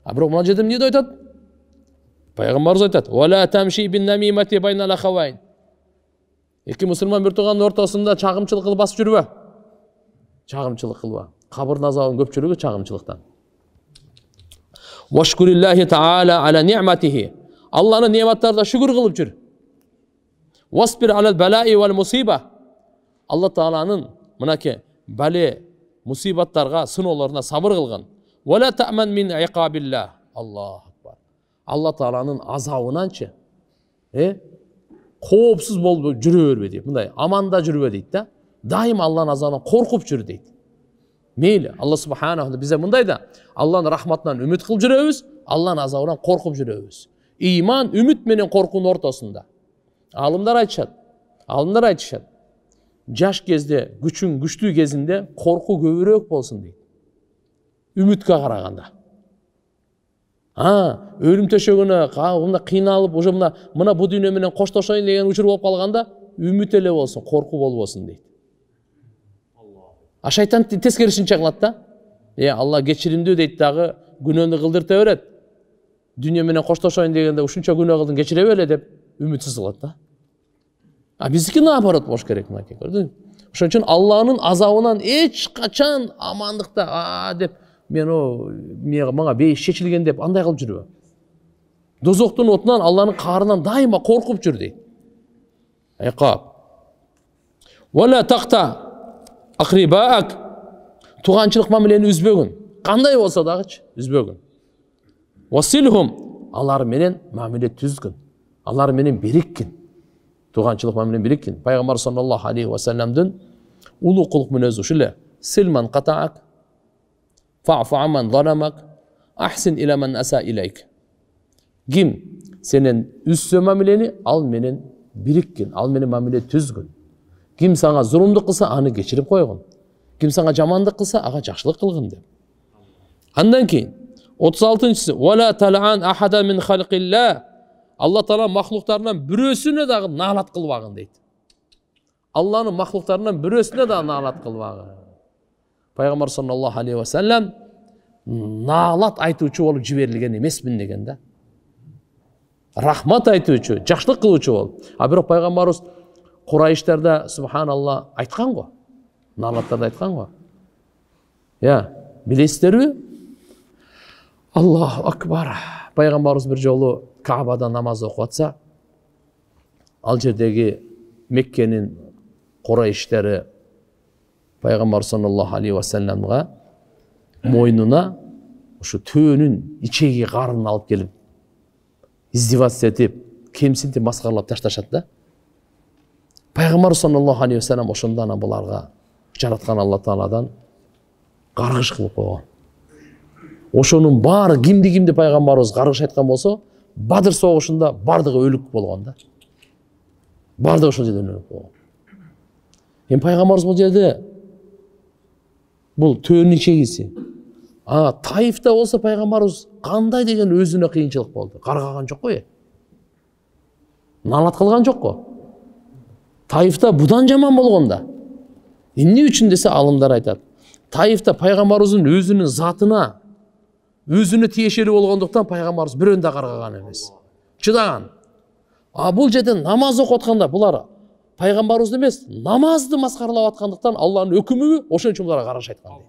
А бирок мына жерде эмне айтат? Пайгамбарыбыз айтат: "Вала тамши бин намимати байнал ахавайн." Эки мусулман бир туугандын ортосунда чагымчылык кылып басып жүрбө. Чагымчылык кылба. Кабырдын азабынын көпчүлүгү чагымчылыктан. Вашкуриллахи таала аля ниъматихи. Алланын нематтарына шүгүр кылып жүр. Васпир алал балаи вал мусиба. Алла Тааланын мынакей бале, мусибаттарга, сыноолоруна сабыр кылган. Вала таъман мин иқабилlah. Аллаху акбар. Алла Тааланын азабынанчы коопсуз болуп жүрө бербе дейт. Мындай аманда жүрбө дейт да. Дайым Алланын азабынан коркуп жүр дейт. Мейли, Алла субханаху бизе мындай да, Алланын рахматынан үмүт кылып жүрөбүз, Алланын азабынан коркуп жүрөбүз. Иман үмүт менен коркуунун ортосунда. Алымдар айтышат. Жаш кезде, күчүң күчтүү кезинде корку көбүрөөк болсун дейт. Үмүткө караганда. Өлүм төшөгүнө кыйналып, уже мына бу дүйнө менен коштошоюн деген учур болуп калганда, үмүт эле болсун, корку болбосун дейт. А шайтан тескерисинче кылат да. Алла кечиримдүү дейт дагы, күнөөңдү кылдырта берет. Дүйнө менен коштошоюн дегенде ушунча күнөө кылдың кечире беле деп үмүтсүз кылат да. А биздики наоборот болуш керек мынакей, көрдүңбү? Ошон үчүн Алланын азабынан эч качан амандыкта деп мага бейиш чечилген деп андай кылып жүрбө. Дозоктун отунан, Алланын каарынан дайыма коркуп жүр дейт. Айкап. Вала тақта акрибаак. Туганчылык мамилени үзбөгүн. Кандай болсо дагычы үзбөгүн. Василхум. Алар менен мамиле түзгүн. Алар менен бириккин. Туганчылык мамилени бириккин. Пайгамбар саллаллаху алейхи ва салламдын улуу кулук мүнөзү ушуле. Силман катаак. Фа'фу аман заламак. Ахсин иля ман аса илейк. Ким сенен үзсө мамилени, ал менен бириккин, ал менен мамиле түзгүн. Ким сага зулумдук кылса, аны кечирип койгун. Ким сага жамандык кылса, ага жакшылык кылгын деп. Андан кийин 36-чысы вала тал'ан ахада мин халқилла. Алла Таала махлуктарынан бирөөсүнө дагы наалат кылбагын дейт. Алланын махлуктарынан бирөөсүнө дагы наалат кылбагын. Пайгамбар саллаллаху алейхи ва саллам наалат айтуучу болуп жиберилген эмесмин деген да. Рахмат айтуучу, жакшылык кылуучу болуп. А бирок пайгамбарыбыз Курайыштарда субханалла айткан го. Наалаттарда айткан го. Билесиздерби? Аллаху акбар. Пайгамбарыбыз бир жолу Каабада намаз окуп атса, ал жердеги Меккенин Курайыштары Пайгамбар саллаллаху алейхи ва салламга мойнуна ушу төөнүн ичеги карын алып келип издеваться этип, кемсинтип маскарлап ташташат да. Пайгамбар саллаллаху алейхи ва саллам ошондон буларга жараткан Алла Тааладан каргыш кылып койгон. ошонун баары кимди пайгамбарыбыз каргыш айткан болсо, Бадыр согушунда бардыгы өлүк болгон да. Бардыгы ошол жерден өлүк болгон. Эми пайгамбарыбыз бул жерде бул төөнүн чегиси. Таифта болсо пайгамбарыбыз кандай деген өзүнө кыйынчылык болду. Каргаган жок го. Налат кылган жок го. Таифта будан жаман болгонда. Эмне үчүн десе алымдар айтат. Таифта пайгамбарыбыздын өзүнүн затына, өзүнө тиешелүү болгондуктан пайгамбарыбыз бирөөнү да каргаган эмес. Чыдаган. Бул жерде намаз окуп атканда булар пайгамбарыбызды эмес, намазды маскаралап аткандыктан Аллахтын өкүмү ошон үчүн буларга караш айткан.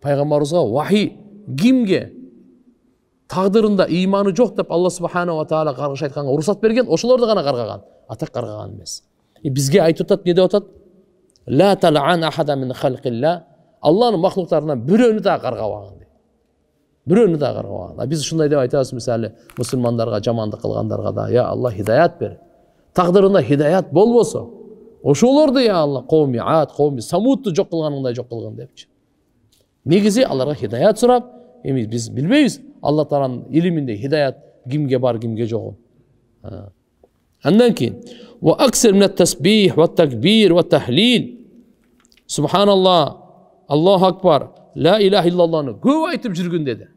Пайгамбарыбызга вахий кимге тагдырында ыйманы жок деп Алла субханаху ва таала каргыш айтканга уруксат берген, ошолорду гана каргаган. Так каргаган эмес. Бизге айтып атат, не деп атат? Ла тал'ан ахада мин халқилла. Аллахнын махлуктарынан бирөөнү да каргабаган. Бирөөнү да каргабаган. Биз ушундай деп айтабыз, мисалы, мусулмандарга жамандык кылгандарга да, я Аллах хидаят бер. Тагдырында хидаят болбосо, ошолорду я Аллах кауми Ад, кауми Самудту жок кылганыңдай жок кылгын депчи. Негизи аларга хидаят сурап, эми биз билбейбиз Алла Тааланын илиминде хидаят кимге бар, кимге жок. Андан кийин ва аксар мин ат-тасбих ва ат-такбир ва ат-таhlil. Субханаллах, Аллаху акбар, ла илаха иллаллахны көп айтып жүргүн деди.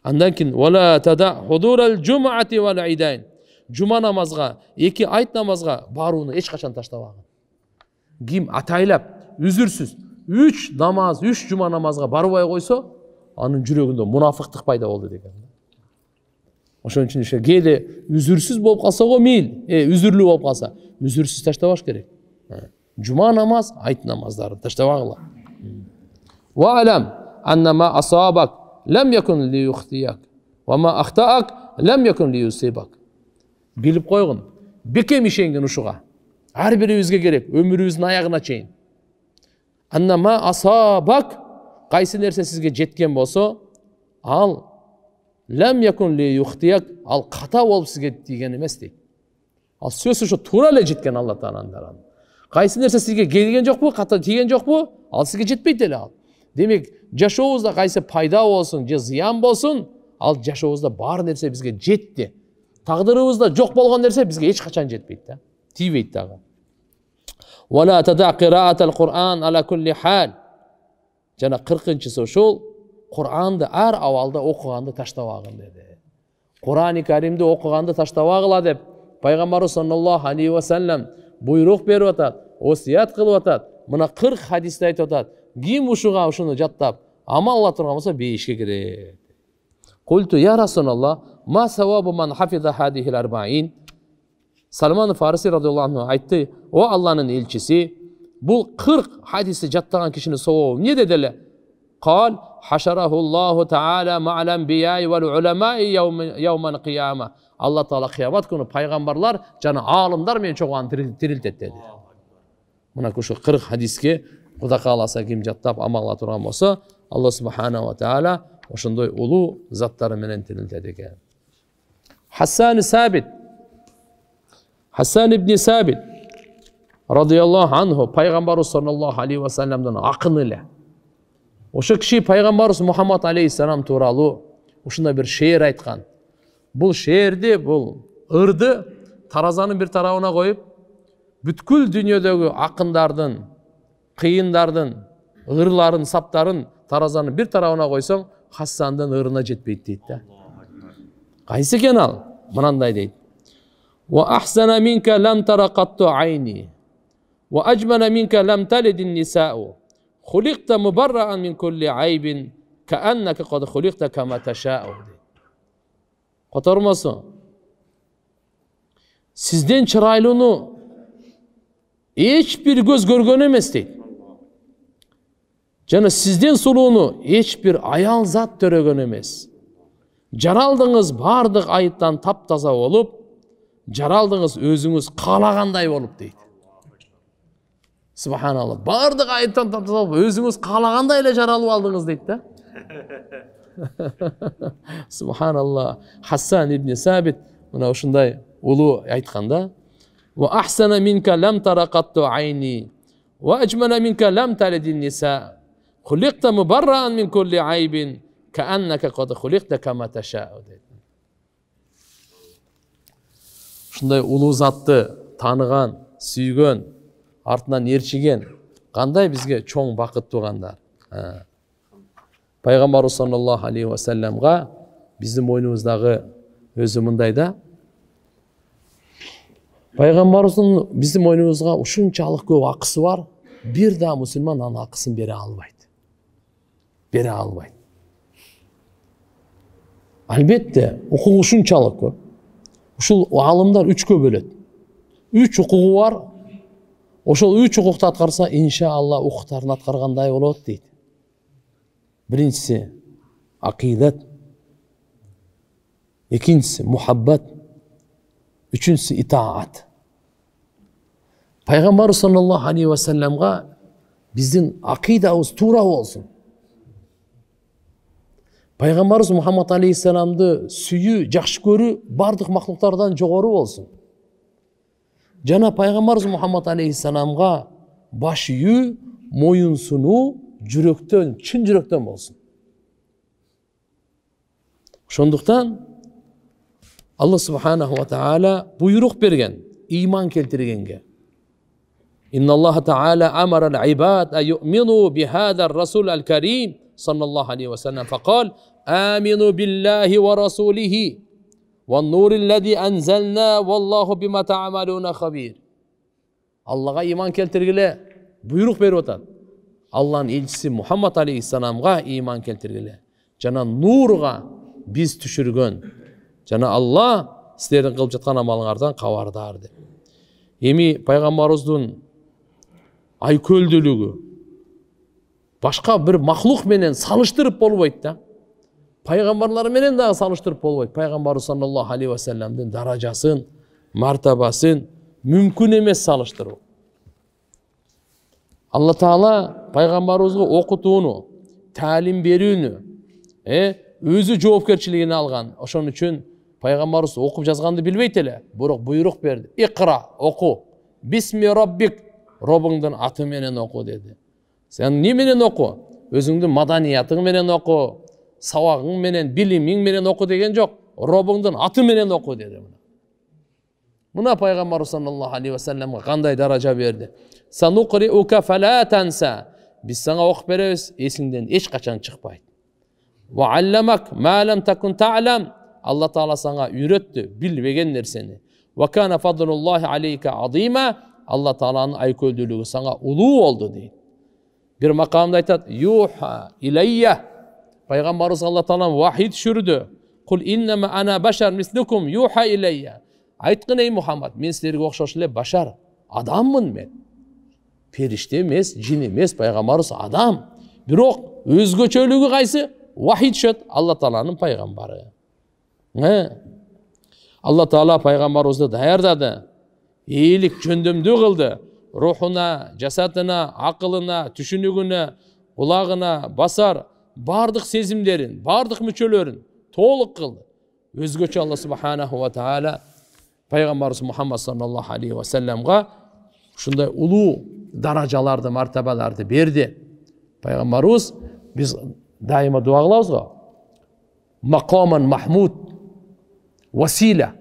Андан кийин ва ла тада худурал жум'ати вал идайн. Жума намазга, эки айт намазга барууну эч качан таштабаган. Ким атайлап, үзүрсүз 3 намаз, 3 жума намазга барбай койсо, анын жүрөгүндө мунафыктык пайда болду деген. Ошон үчүн кээде үзүрсүз болуп калса го мейл, үзүрлүү болуп калса, үзүрсүз таштабаш керек. Жума намаз, айт намаздарын таштабагыла. Ва алам аннама асабак лам якун ли юхтияк ва ма ахтаак лам якун ли юсибак. Билип койгун, бекем ишенген ушуга. Ар бирибизге керек, өмүрүбүздүн аягына чейин. Аннама асабак, кайсы нерсе сизге жеткен болсо, ал лам якун ли юхтияк, ал ката болуп сизге тийген эмес дейт. Ал сөзсүз ошо туура эле жеткен Алла Тааланын. Кайсы нерсе сизге келген жокпу, ката тийген жокпу, ал сизге жетпейт эле ал. Демек, жашообузда кайсы пайда болсун, же зыян болсун, ал жашообузда бар нерсе бизге жетти. Тагдырыбызда жок болгон нерсе бизге эч качан жетпейт да, тийбейт дагы. Вала тада қираатал Qur'an ала кулли хал. Жана 40-чысы ошол, Кур'анды ар абалда окуганды таштабагын деди. Кур'ани Каримди окуганды таштабагыла деп пайгамбарыбыз саллаллаху алейхи ва саллям буйрук берип атат, осият кылып атат. Мына 40 хадисте айтып атат. Ким ушуга ушуну жаттап амал кыла турган болсо бейишке кирет. Культу я Расулаллах, ма савабу ман хафиза хадихил арбаин. Салман Фариси радиаллаху анху айтты, о Алланын элчиси, бул 40 хадисти жаттаган кишинин савабы эмне деди эле? Кал хашарахуллаху таала ма'ал анбияи вал уламаи яуман кияма. Алла Таала кыямат күнү пайгамбарлар жана аалымдар менен чогуу тирилтет деди. Мына ушу 40 хадиске Кудай кааласа ким жаттап амал кыла турган болсо, Алла субханаху ва таала ошондой улуу заттары менен тирилтет экен. Хасан ибн Сабит радиаллаху анху пайгамбарыбыз саллаллаху алейхи ва салламдын акыны эле. Ошо киши пайгамбарыбыз Мухаммад алейхиссалам тууралуу ушундай бир шеэр айткан. Бул шеэрди, бул ырды таразанын бир тарабына коюп, бүткүл дүйнөдөгү акындардын, кыйындардын, ырларын, саптарын таразанын бир тарабына койсоң, Хасандын ырына жетпейт дейт да. Кайсы экен ал? Мынандай дейт. Ва ахсана минка лам тарaqattu ayni ва ajmala minka lam talid an-nisa'u khuliqta mubarra'an min kulli aybin ka'annaka qad khuliqta kama tasha'u. Котормосу. Сизден чырайлууну эч бир көз көргөн эмес дейт. Жана сизден сулууну эч бир аял зат төрөгөн эмес. Жаралдыңыз бардык айыптан таптаза болуп, жаралдыңыз өзүңүз каалагандай болуп дейт. Субханалла. Бардык айыптан таптаза болуп, өзүңүз каалагандай эле жаралып алдыңыз дейт да. Субханалла. Хасан ибн Сабит мына ушундай улуу айтканда, ва ахсана минка лам тарaqattu ayni ва ajmala minka lam talid an-nisa Хуликта мубарран мин кулли айбин кааннака кад хуликта кама ташау дейді. Ушундай улуу затты таныган, сүйгөн, артынан ээрчиген кандай бизге чоң бакыт тугандар. Пайгамбар саллаллаху алейхи ва салламга биздин мойнубуздагы өзү мындай да. Пайгамбарыбыздын биздин мойнубузга ушунчалык көп акысы бар, бир да мусулман анын акысын бере албайт. Бере албайт. Албетте, укугу ушунчалык көп. Ушул алымдар 3кө бөлөт. 3 укугу бар. Ошол 3 укукту аткарса, иншалла укуктарын аткаргандай болот дейт. Биринчиси акидат, экинчиси мухаббат, үчүнчүсү итаат. Пайгамбар саллаллаху алейхи ва салламга биздин акидабыз туура болсун. Пайгамбарыбыз Мухаммад алейхиссаламды сүйүү, жакшы көрүү бардык махлуктардан жогору болсун. Жана пайгамбарыбыз Мухаммад алейхиссаламга баш ийүү, моюн сунуу жүрөктөн, чын жүрөктөн болсун. Ошондуктан Алла субханаху ва таала буйрук берген, ыйман келтиргенге. Инналлаха таала амара ал-ибад ан ю'мину бихаза ар-расул аль-карим саллаллаху алейхи ва саллям фақал амину биллахи ва расулихи ван-нури аллази анзална валлаху бима та'малуна хабир. Аллага ыйман келтиргиле буйрук берип атат. Алланын элчиси Мухаммад алейхиссаламга ыйман келтиргиле. Жана нурга биз түшүргөн. Жана Алла силердин кылып жаткан амалыңардан кабардар деп. Эми пайгамбарыбыздын айкөлдүүлүгү башка бир махлук менен салыштырып болбойт да. Пайгамбарлар менен дагы салыштырып болбойт. Пайгамбар саллаллаху алейхи ва салламдын даражасын, мартабасын мүмкүн эмес салыштыруу. Алла Таала пайгамбарыбызга окутууну, таалим берүүнү, өзү жоопкерчилигине алган. Ошон үчүн пайгамбарыбыз окуп жазганды билбейт эле, бирок буйрук берди. Икра, оку. Бисми раббик, Робуңдун аты менен оку деди. Сен не менен оку? Өзүңдүн маданиятың менен оку, сабагың менен, билимиң менен оку деген жок. Робуңдун аты менен оку деди. Мына пайгамбар саллаллаху алейхи ва салламга кандай даража берди. Сануқриука фала танса. Биз сага окуп беребиз, эсиңден эч качан чыкпайт. Ва алламак ма лам такун та'лам. Алла Таала сага үйрөттү билбеген нерсени. Ва кана фадлуллахи алейка азима. Алла Тааланын айкөлдүүлүгү сага улуу болду дейт. Бир макамда айтат: "Юха илайя." Пайгамбарыбыз Алла Таалан вахий түшүрдү. "Кул иннама ана башар мислукум юха илайя." Айткын ей Мухаммад, мен силерге окшош эле башар, адаммын мен. Периште эмес, жин эмес, пайгамбарыбыз адам. Бирок өзгөчөлүгү кайсы? Вахий түшөт, Алла Тааланын пайгамбары. Алла Таала пайгамбарыбызды даярдады. Эйлик жөндөмдүү кылды. Рухуна, жасатына, акылына, түшүнүгүнө, кулагына, басар, бардык сезимдерин, бардык мүчөлөрүн толук кылды. Өзгөчө Алла субханаху ва таала пайгамбарыбыз Мухаммад саллаллаху алейхи ва салламга ушундай улуу даражаларды, мартабаларды берди. Пайгамбарыбыз биз дайыма дуа кылабыз го. Макаман махмуд, васила.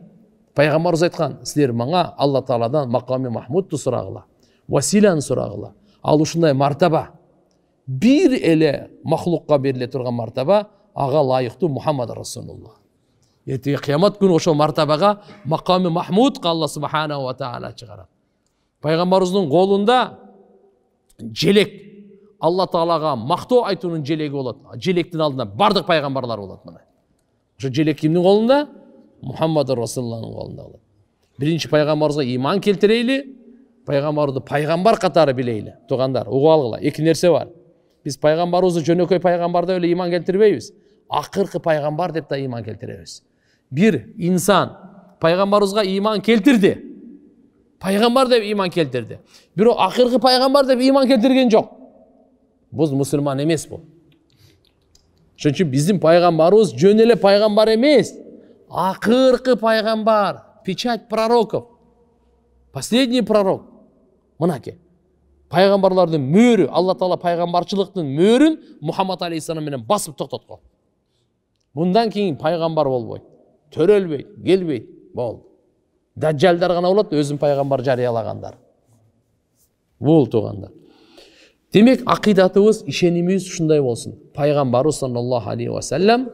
Пайгамбарыбыз айткан, силер мага Алла Тааладан маками махмудду сурагыла, василаны сурагыла. Ал ушундай мартаба, бир эле махлукка бериле турган мартаба, ага лайыктуу Мухаммад Расулуллах. Эртеги кыямат күнү ошол мартабага маками махмудка Алла субханаху ва таала чыгарат. Пайгамбарыбыздын колунда желек, Алла Таалага мактоо айтуунун желеги болот. Желектин алдында бардык пайгамбарлар болот мына. Ошо желек кимдин колунда? Мухаммад Расулуллахтын колунда болот. Биринчи пайгамбарыбызга ыйман келтирейли, пайгамбарды пайгамбар катары билейли. Тугандар, угуп алгыла. Эки нерсе бар. Биз пайгамбарыбызды жөнөкөй пайгамбар деп эле ыйман келтирбейбиз. Акыркы пайгамбар деп да ыйман келтиребиз. Бир инсан пайгамбарыбызга ыйман келтирди. Пайгамбар деп ыйман келтирди. Бирок акыркы пайгамбар деп ыйман келтирген жок. Бул мусулман эмес бул. Ошон үчүн биздин пайгамбарыбыз жөн эле пайгамбар эмес. Акыркы пайгамбар, печать пророков. Последний пророк. Мынаке. Пайғамбарлардың мөрі, Алла Тағала пайғамбаршылықтың мөрін Мұхаммад алейхиссалам менен басып тоқтатқан. Bundan кейін пайғамбар болбойды, төрөлбейді, келбейді, болды. Дәджалдар ғана болады, өзін пайғамбар жариялағандар. Бол туғандар. Демек, ақидатыбыз, ишенимибиз ушундай болсын. Пайғамбарыбыз саллаллаху алейхи ва саллям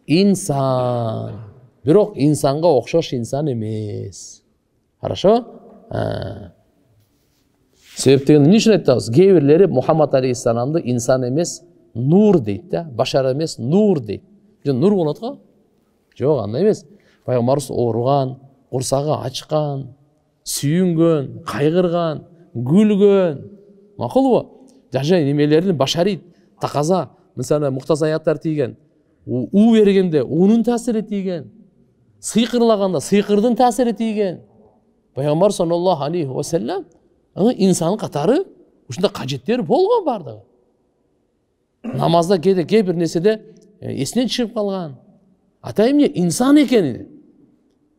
инсан. Бирок инсанга окшош инсан эмес. Хорошо? Себептен эмне үчүн айтабыз? Кээ бирлери Мухаммад алейхиссаламды инсан эмес, нур дейт да, башар эмес, нур дейт. Нур болот го? Жок, андай эмес. Пайгамбарыбыз ооруган, курсагы ачкан, сүйүнгөн, кайгырган, күлгөн. Макулбу? Жажа немелердин башари таказа, мисалы муктазаяттар тийген, уу бергенде уунун таасири тийген, сыйкырлаганда сыйкырдын таасири тийген. Пайгамбар саллаллаху алейхи ва саллям инсан катары ушундай кажеттер болгон бардыгы. Намазда кээ бир нерседе эсинен чыгып калган. Ата эмне инсан экенин.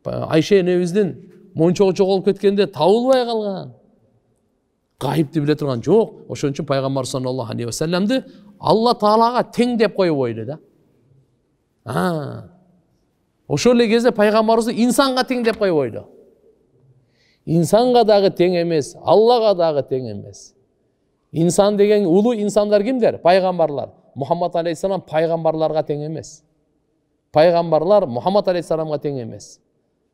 Айша энебиздин мончогу жоголуп кеткенде табылбай калган. Гайыпты биле турган жок. Ошон үчүн пайгамбар саллаллаху алейхи ва саллямды Алла Таалага тең деп коюп койду да. Ошол эле кезде пайгамбарыбызды инсанга тең деп коюп койду. Инсанга дагы тең эмес, Аллага дагы тең эмес. Инсан деген улуу инсандар кимдер? Пайгамбарлар. Мухаммад алейхиссалам пайгамбарларга тең эмес. Пайгамбарлар Мухаммад алейхиссаламга тең эмес.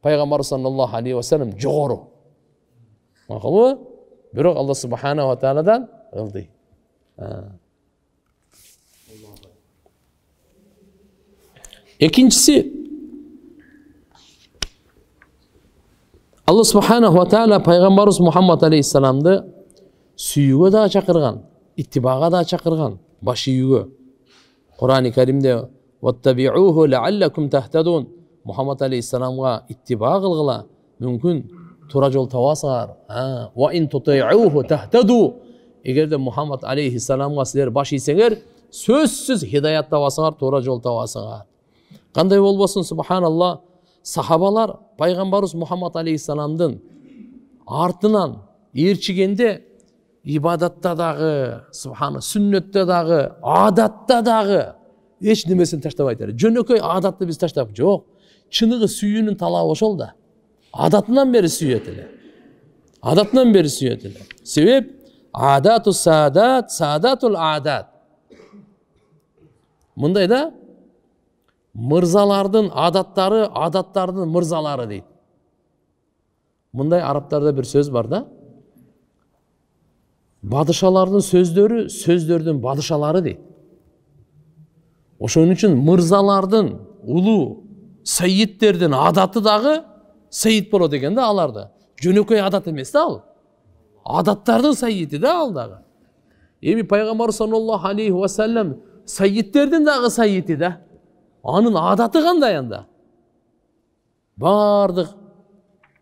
Пайгамбар саллаллаху алейхи ва саллям жогору. Макулбу? Бирок Алла субхана ва тааладан ылды. Экинчиси, Алла субхана ва таала пайгамбарыбыз Мухаммад алейхиссаламды сүйүүгө да чакырган, иттибага да чакырган, баш ийүүгө. Кур'ани Каримде "Ваттаби'уху ла'аллакум тахтадун" Мухаммад алейхиссаламга иттиба кылгыла, мүмкүн тура жол табасыңар. Ва ин тути'уху тахтаду. Эгерде Мухаммад алейхиссаламга силер баш ийсеңер, сөзсүз хидаят табасыңар, тура жол табасыңар. Кандай болбосун, субханалла, сахабалар пайгамбарыбыз Мухаммад алейхиссаламдын артынан ээрчигенде ибадатта дагы, субхана, сүннөттө дагы, адатта дагы эч немесин таштабайт эле. Жөнөкөй адатты биз таштап жок. Чыныгы сүйүүнүн талабы ошол да. Адатынан бери сүйөт эле. Адатынан бери сүйөт эле. Себеп адату саадат, саадатул адат. Мындай да, мырзалардын адаттары, адаттардын мырзалары дейт. Мындай арабтарда бир сөз бар да. Бадышалардын сөздөрү, сөздөрдүн бадышалары дейт. Ошон үчүн мырзалардын, улуу, сайиттердин адаты дагы сайит болот экен да аларды. Жөнөкөй адат эмес да ал. Адаттардын сайити да ал дагы. Эми пайгамбар саллаллаху алейхи ва саллям сайиттердин дагы сайити да. Анын адаты кандай анда? Бардык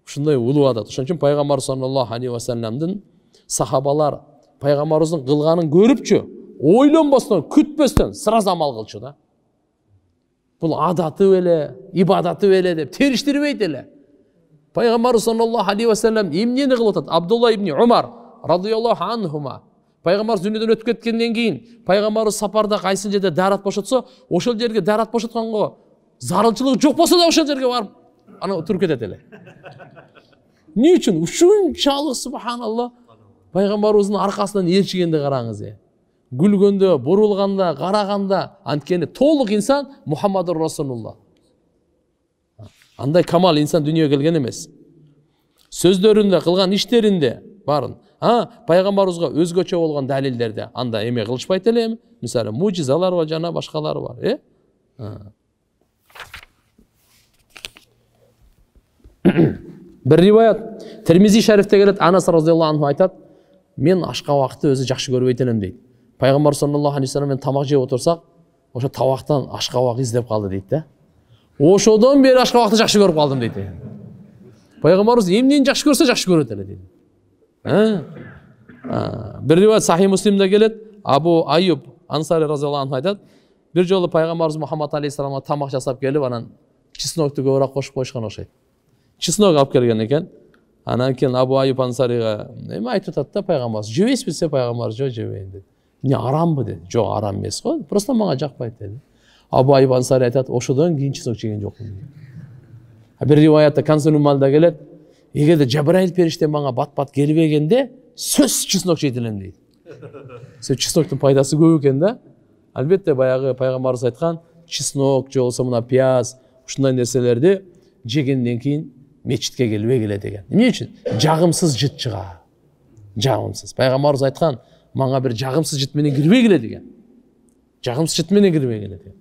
ушундай улуу адат. Ошон үчүн пайгамбар саллаллаху алейхи ва саллямдын сахабалар пайгамбарыбыздын кылганын көрүпчү, ойлонбостон, күтпөстөн сразу амал кылчу да. Бул адаты беле, ибадаты беле деп териштирбейт эле. Пайгамбар саллаллаху алейхи ва саллям эмнени кылып атат? Абдулла ибн Умар радияллаху анхума. Пайгамбар дүнүйдөн өтүп кеткенден кийин пайгамбарыбыз сапарда кайсы жерде дарат бошотсо, ошол жерге дарат бошотконго зарылчылыгы жок болсо да ошол жерге барып аны туруп кетет эле. Эмне үчүн? Ушунчалык субханалла пайгамбарыбыздын аркасынан ээрчигенди караңыз. Гүлгөндө, бурулганда, караганда, анткени толук инсан Мухаммадур Расулулла. Андай камал инсан дүнүйөгө келген эмес. Сөздөрүндө, кылган иштеринде барын. Пайгамбарыбызга өзгөчө болгон далилдерде анда эме кылышпайт эле, мисалы мужизалар бар, жана башкалары бар, Бир риваят Термизи шарифте келет, Анас разияллаху анху айтат, мен ашка убакытты өзү жакшы көрбөйт элем дейт. Пайгамбар саллаллаху алейхи ва саллям мен тамак жеп отурсак, ошо табактан ашка убак издеп калды дейт да. Ошодон бери ашка убакты жакшы көрүп калдым дейт. Пайгамбарыбыз эмнени жакшы көрсө жакшы көрөт эле дейт. Бир риваят Сахih Муслимде келет, Абу Айюб Ансари разияллаху анху айтат, бир жолу пайгамбарыбыз Мухаммад алейхиссаламга тамак жасап келип, анан чеснокты көбүрөөк кошуп коюшкан окшойт. Чеснок алып келген экен. Анан кийин Абу Айюб Ансарига эме айтып атат да пайгамбарыбыз, жебейсизби десе пайгамбарыбыз жок жебейм деди. Не арамбы деди. Жок, арам эмес го. Просто мага жакпайт деди. Абу Айюб Ансари айтат, ошодон кийин чеснок жеген жокмун деди. Бир риваятта Канзуль Малда келет, эгерде Жабраил периште мага бат-бат келбегенде сөз чеснок жейт элем дейт. Чесноктун пайдасы көп экен да. Албетте баягы пайгамбарыбыз айткан, чеснок же болсо мына пияз, ушундай нерселерди жегенден кийин мечитке келбегиле деген. Эмне үчүн? Жагымсыз жыт чыга. Жагымсыз. Пайгамбарыбыз айткан, мага бир жагымсыз жыт менен кирбегиле деген. Жагымсыз жыт менен кирбегиле деген.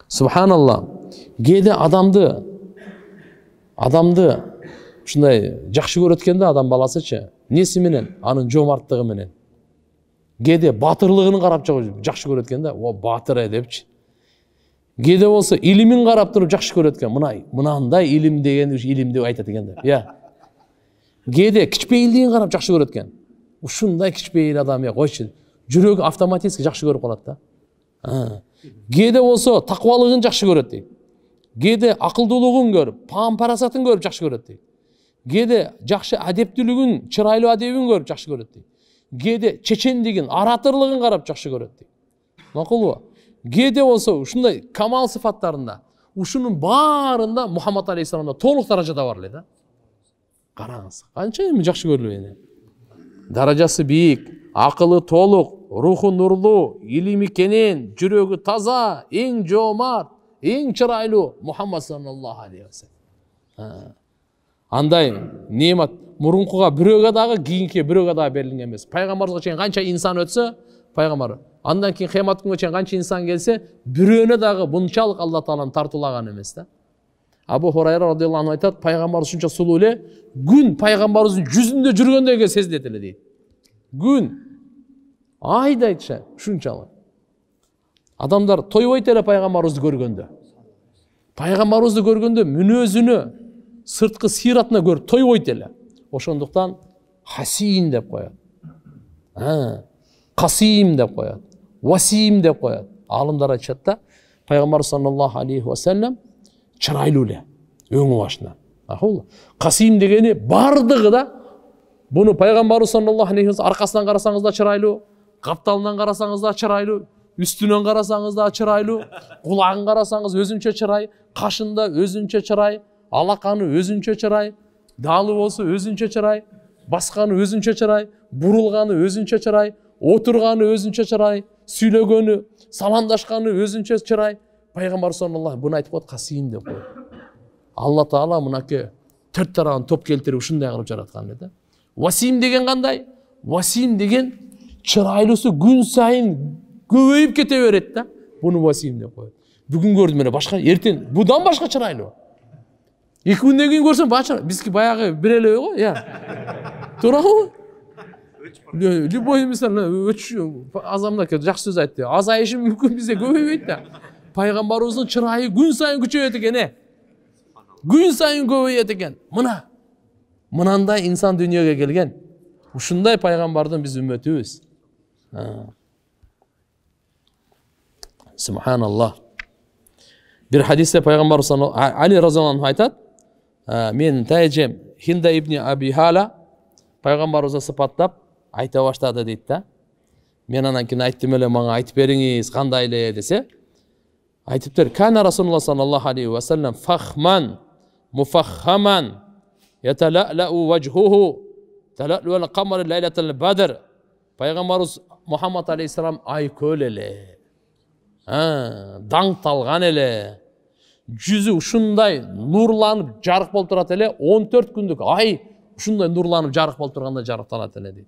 Субханалла. Кээде адамды ушундай жакшы көрөт экен да адам баласычы. Неси менен? Анын жомарттыгы менен. Кээде батырлыгын карап жакшы көрөт экен да. О, батыр депчи. Кээде болсо илимин карап туруп жакшы көрөт экен. Мынандай илим деген илим деп айтат экен да. Я. Кээде кичпейилдигин карап жакшы көрөт экен. Ушундай кичпейил адам койчу. Жүрөгү автоматически жакшы көрүп калат да. Кээде болсо таквалыгын жакшы көрөт дейт. Кээде акылдуулугун көрүп, парасатын көрүп жакшы көрөт дейт. Кээде жакшы адептүүлүгүн, чырайлуу адебин көрүп жакшы көрөт дейт. Кээде чечендигин, аратырлыгын карап жакшы көрөт дейт. Макулбу? Кээде болсо ушундай камал сыфаттарында, ушунун баарында Мухаммад алейхиссаламда толук даражада бар эле да. Караңыз, канча эми жакшы көрүлөт. Даражасы бийик, акылы толук, руху нурлуу, илими кенен, жүрөгү таза, эң жоомарт, эң чырайлуу Мухаммад саллаллаху алейхи ва саллям. Андай немат мурункуга бирөөгө дагы, кийинки бирөөгө дагы берилген эмес. Пайгамбарыбызга чейин канча инсан өтсө, пайгамбар. Андан кийин кыямат күнгө чейин канча инсан келсе, бирөөнө дагы мынчалык Алла Тааланын тартуулаган эмес да. Абу Хурайра радыйаллаху анху айтат, пайгамбар ушунча сулуу эле, күн пайгамбарыбыздын жүзүндө жүргөндөй сезилет эле дейт. Күн айдайча ушунчалык. Адамдар тойбойт эле пайгамбарыбызды көргөндө. Пайгамбарыбызды көргөндө мүнөзүнө, сырткы сыйратына көрүп тойбойт эле. Ошондуктан хасин деп коет. Касим деп коет. Васим деп коет. Алымдар айтышат да, пайгамбар саллаллаху алейхи ва саллям чырайлуу эле, өңү башынан. Акыл. Касим дегени бардыгы да. Буну пайгамбар саллаллаху алейхи ва саллям аркасынан карасаңыз да чырайлуу, капталынан карасаңыз да чырайлуу, үстүнөн карасаңыз да чырайлуу, кулагын карасаңыз өзүнчө чырай, кашында өзүнчө чырай, алаканы өзүнчө чырай, даалы болсо өзүнчө чырай, басканы өзүнчө чырай, бурулганы өзүнчө чырай, отурганы өзүнчө чырай, сүйлөгөнү, саламдашканы өзүнчө чырай. Пайгамбар саллаллаху буну айтып коет, касим деп коет. Алла Таала мунаке төрт тарабын топ келтирип ушундай кылып жараткан да. Васим деген кандай? Васим деген чырайлуусу күн сайын көбөйүп кете берет да. Буну васим деп коет. Бүгүн көрдүм эле башка, эртең будан башка чырайлуу. 2 күндөн кийин көрсөм башка, бизки баягы бир эле го, я. Туурабы? Любой мисалы азамдак жакшы сөз айтты. Азайышы мүмкүн, бизде көбөйбөйт да. Пайгамбарыбыздын чырайы күн сайын күчөйөт экен. Күн сайын көбөйөт экен. Мынандай инсан дүйнөгө келген. Ушундай пайгамбардын биз үммөтүбүз. Субханаллах. Bir hadiste Peygamber Ali radıyallahu anh aytat, men tayjem Hinda ibn Abi Hala Peygamberimize sıfatlap ayta başladı deydi da. Men anan keyin ayttım ele, manga aytып beriңiz kандай эле dese. Aytıptır, kana Rasulullah sallallahu aleyhi ve sellem fakhman mufakhaman yetela'la'u vejhuhu tela'lu al-qamar laylatal badr. Peygamberimiz Muhammed aleyhisselam ay köl ele. Даңталған эле, жүзү ушундай нурланып жарык болуп турат эле, 14 күндүк ай ушундай нурланып жарык болуп турганда жарыктанат эле дейт.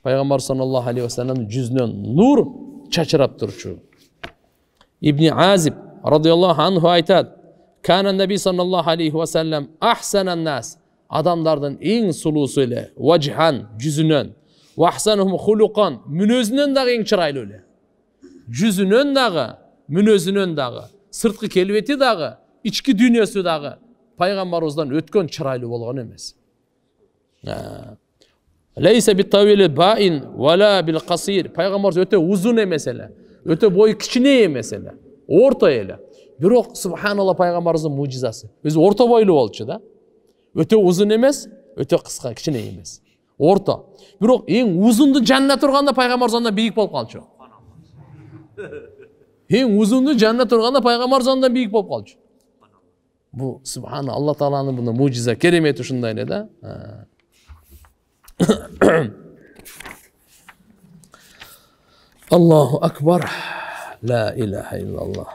Пайгамбар саллаллаху алейхи ва саллям жүзүнөн нур чачырап турчу. Ибн Азиб радıyallahu anhu айтат, "Кана наби саллаллаху алейхи ва саллям ахсанан нас", адамдардын эң сулуусу эле, важхан жүзүнөн, ва ахсанухум хулукан, мүнөзүнөн дагы эң чырайлуу эле. Жүзүнөн дагы, мүнөзүнөн дагы, сырткы келбети дагы, ички дүйнөсү дагы пайгамбарыбыздан өткөн чырайлуу болгон эмес. Лейса бит-тавил баин вала бил-касир. Пайгамбарыбыз өтө узун эмес эле, өтө бою кичине эмес эле, орто эле. Бирок субханалла пайгамбарыбыздын мужизасы. Өзү орто бойлуу болчу да. Өтө узун эмес, өтө кыска, кичине эмес. Орто. Бирок эң узунду жанына турганда пайгамбарыбыз андан бийик болуп калчу. Эң узунду жанына турганда пайгамбарыбыз андан бийик болуп калчу. Бу субхана Алла Тааланын мына мужиза керемети ушундай эле да. Аллаху акбар. La ilahe illallah.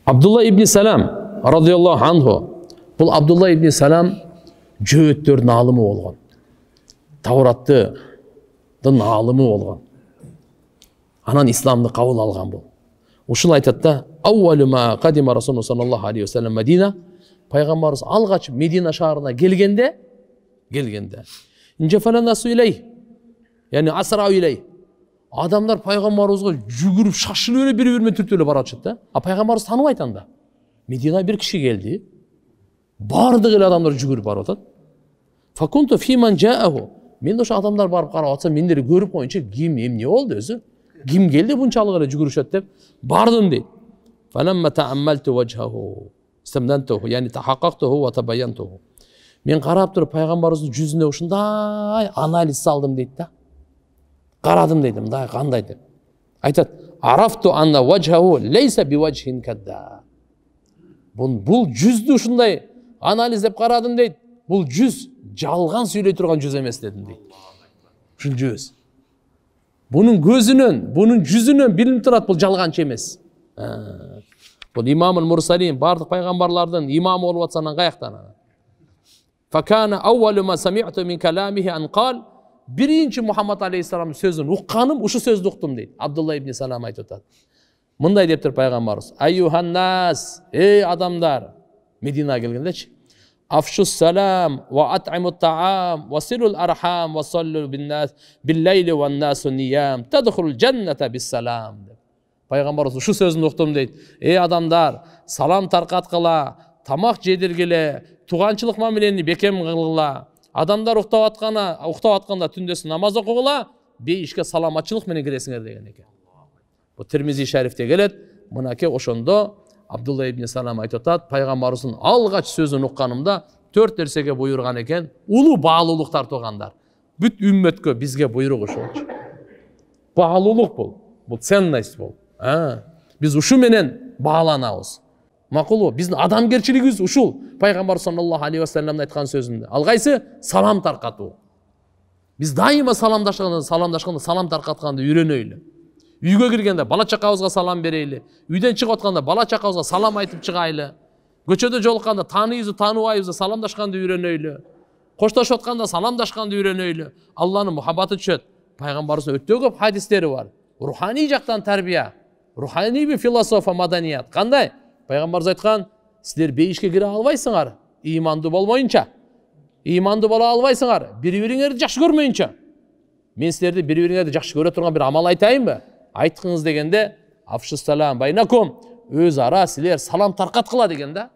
Abdullah ibn Salam radıyallahu anhu. Bu Abdullah ibn Salam Cöğüttörün alımı olgan. Tavrat'ın alımı olgan. Anan İslam'da kabul algan bu. Uşul aytat da avvalu ma kadima Rasulullah sallallahu aleyhi ve sellem Medina. Peygamberimiz algaç Medina şahrına gelgende İnce nasu ileyh. Yani asra ileyh. Adamlar Peygamberimizge жүгүрүп шашылып эле бири-бирине түртүлүп баратышат да. А Peygamberimiz таныбайт анда. Медина bir киши келди. Бардык эле адамдар жүгүрүп барып атат. Факунту фиман жааху. Мен ошо адамдар барып карап атса, мендерди көрүп коюнча ким эмне болду өзү? Ким келди бунчалык эле жүгүрүшөт деп бардым дейт. Фаламма тааммалту вajhahu. Istamdantuhu, yani tahaqqaqtuhu ve tabayyantuhu. Men qarab turib Peygamberimizдің жүзүнө ушундай анализ салдым дейт да. Карадым дейт, мындай кандай деп. Айтат: "Арафту анна вajhahu laysa biwajhin kadda." Бул жүздү ушундай анализдеп карадым дейт. Бул жүз жалган сүйлөй турган жүз эмес дедим дейт. Ушул жүз. Бунун көзүнөн, бунун жүзүнөн билинип турат бул жалганчы эмес. Бул имамул мурсалин, бардык пайгамбарлардын имамы болуп атсанан каяктан? Fakana awwalu ma sami'tu min kalamihi an qal. Birinci Muhammed Aleyhisselam'ın sözünü uqqaным, uşu sözdü uqtum deydi. Abdullah ibn Salam aytып атат. Мындай дептир пайгамбарыбыз: "Ayyuhannas, ey adamlar." Medina kelgendeçi. "Afşus salam ve at'imut ta'am ve silul arham ve sallu bin nas bil leyli ven nasu niyam tadkhulul cennete bis salam." Пайгамбарыбыз uşu sözünü uqtum deydi. Ey adamlar, salam tarqatqıla, tamaq jedirgile, туганчылык мамилени бекем кылгыла. Адамдар уктап атканда түндөсү намаз окугула, бейишке саламатчылык менен киресиңер деген экен. Бу Тирмизи шарифте келет. Мынаке ошондо Абдулла ибн Салам айтып атат, пайгамбарыбыздын алгач сөзүн укканымда 4 нерсеге буйруган экен. Улуу баалуулук тартуугандар. Бүт үммөткө бизге буйрук ошолчу. Баалуулук бул. Бул ценность бул. Биз ушу менен бааланабыз. Макулу, биздин адамгерчилигибиз ушул. Пайгамбар саллаллаху алейхи ва салламдын айткан сөзүндө. Ал кайсы? Салам таркатуу. Биз дайыма саламдашканда салам таркатканды үйрөнөйлү. Үйгө киргенде бала чакабызга салам берейли. Үйдөн чыгып атканда бала чакабызга салам айтып чыгайлы. Көчөдө жолукканда тааныбызды тааныбайбызды саламдашканды үйрөнөйлү. Коштошуп атканда саламдашканды үйрөнөйлү. Алланын мухаббаты түшөт. Пайгамбарыбыздын өтө көп хадистери бар. Руханий жактан тарбия, руханий bir философия, маданият. Кандай? Пайгамбарыбыз айткан: "Силер бейишке кире албайсыңар, иманды болмоюнча. Иманды боло албайсыңар, бири-бириңерди жакшы көрмөйүнчө. Мен силерди бири-бириңерди жакшы көрө турган бир амал айтайынбы? Айткыңыз дегенде, афшус салам байнакум, өз ара силер салам таркаткыла деген да.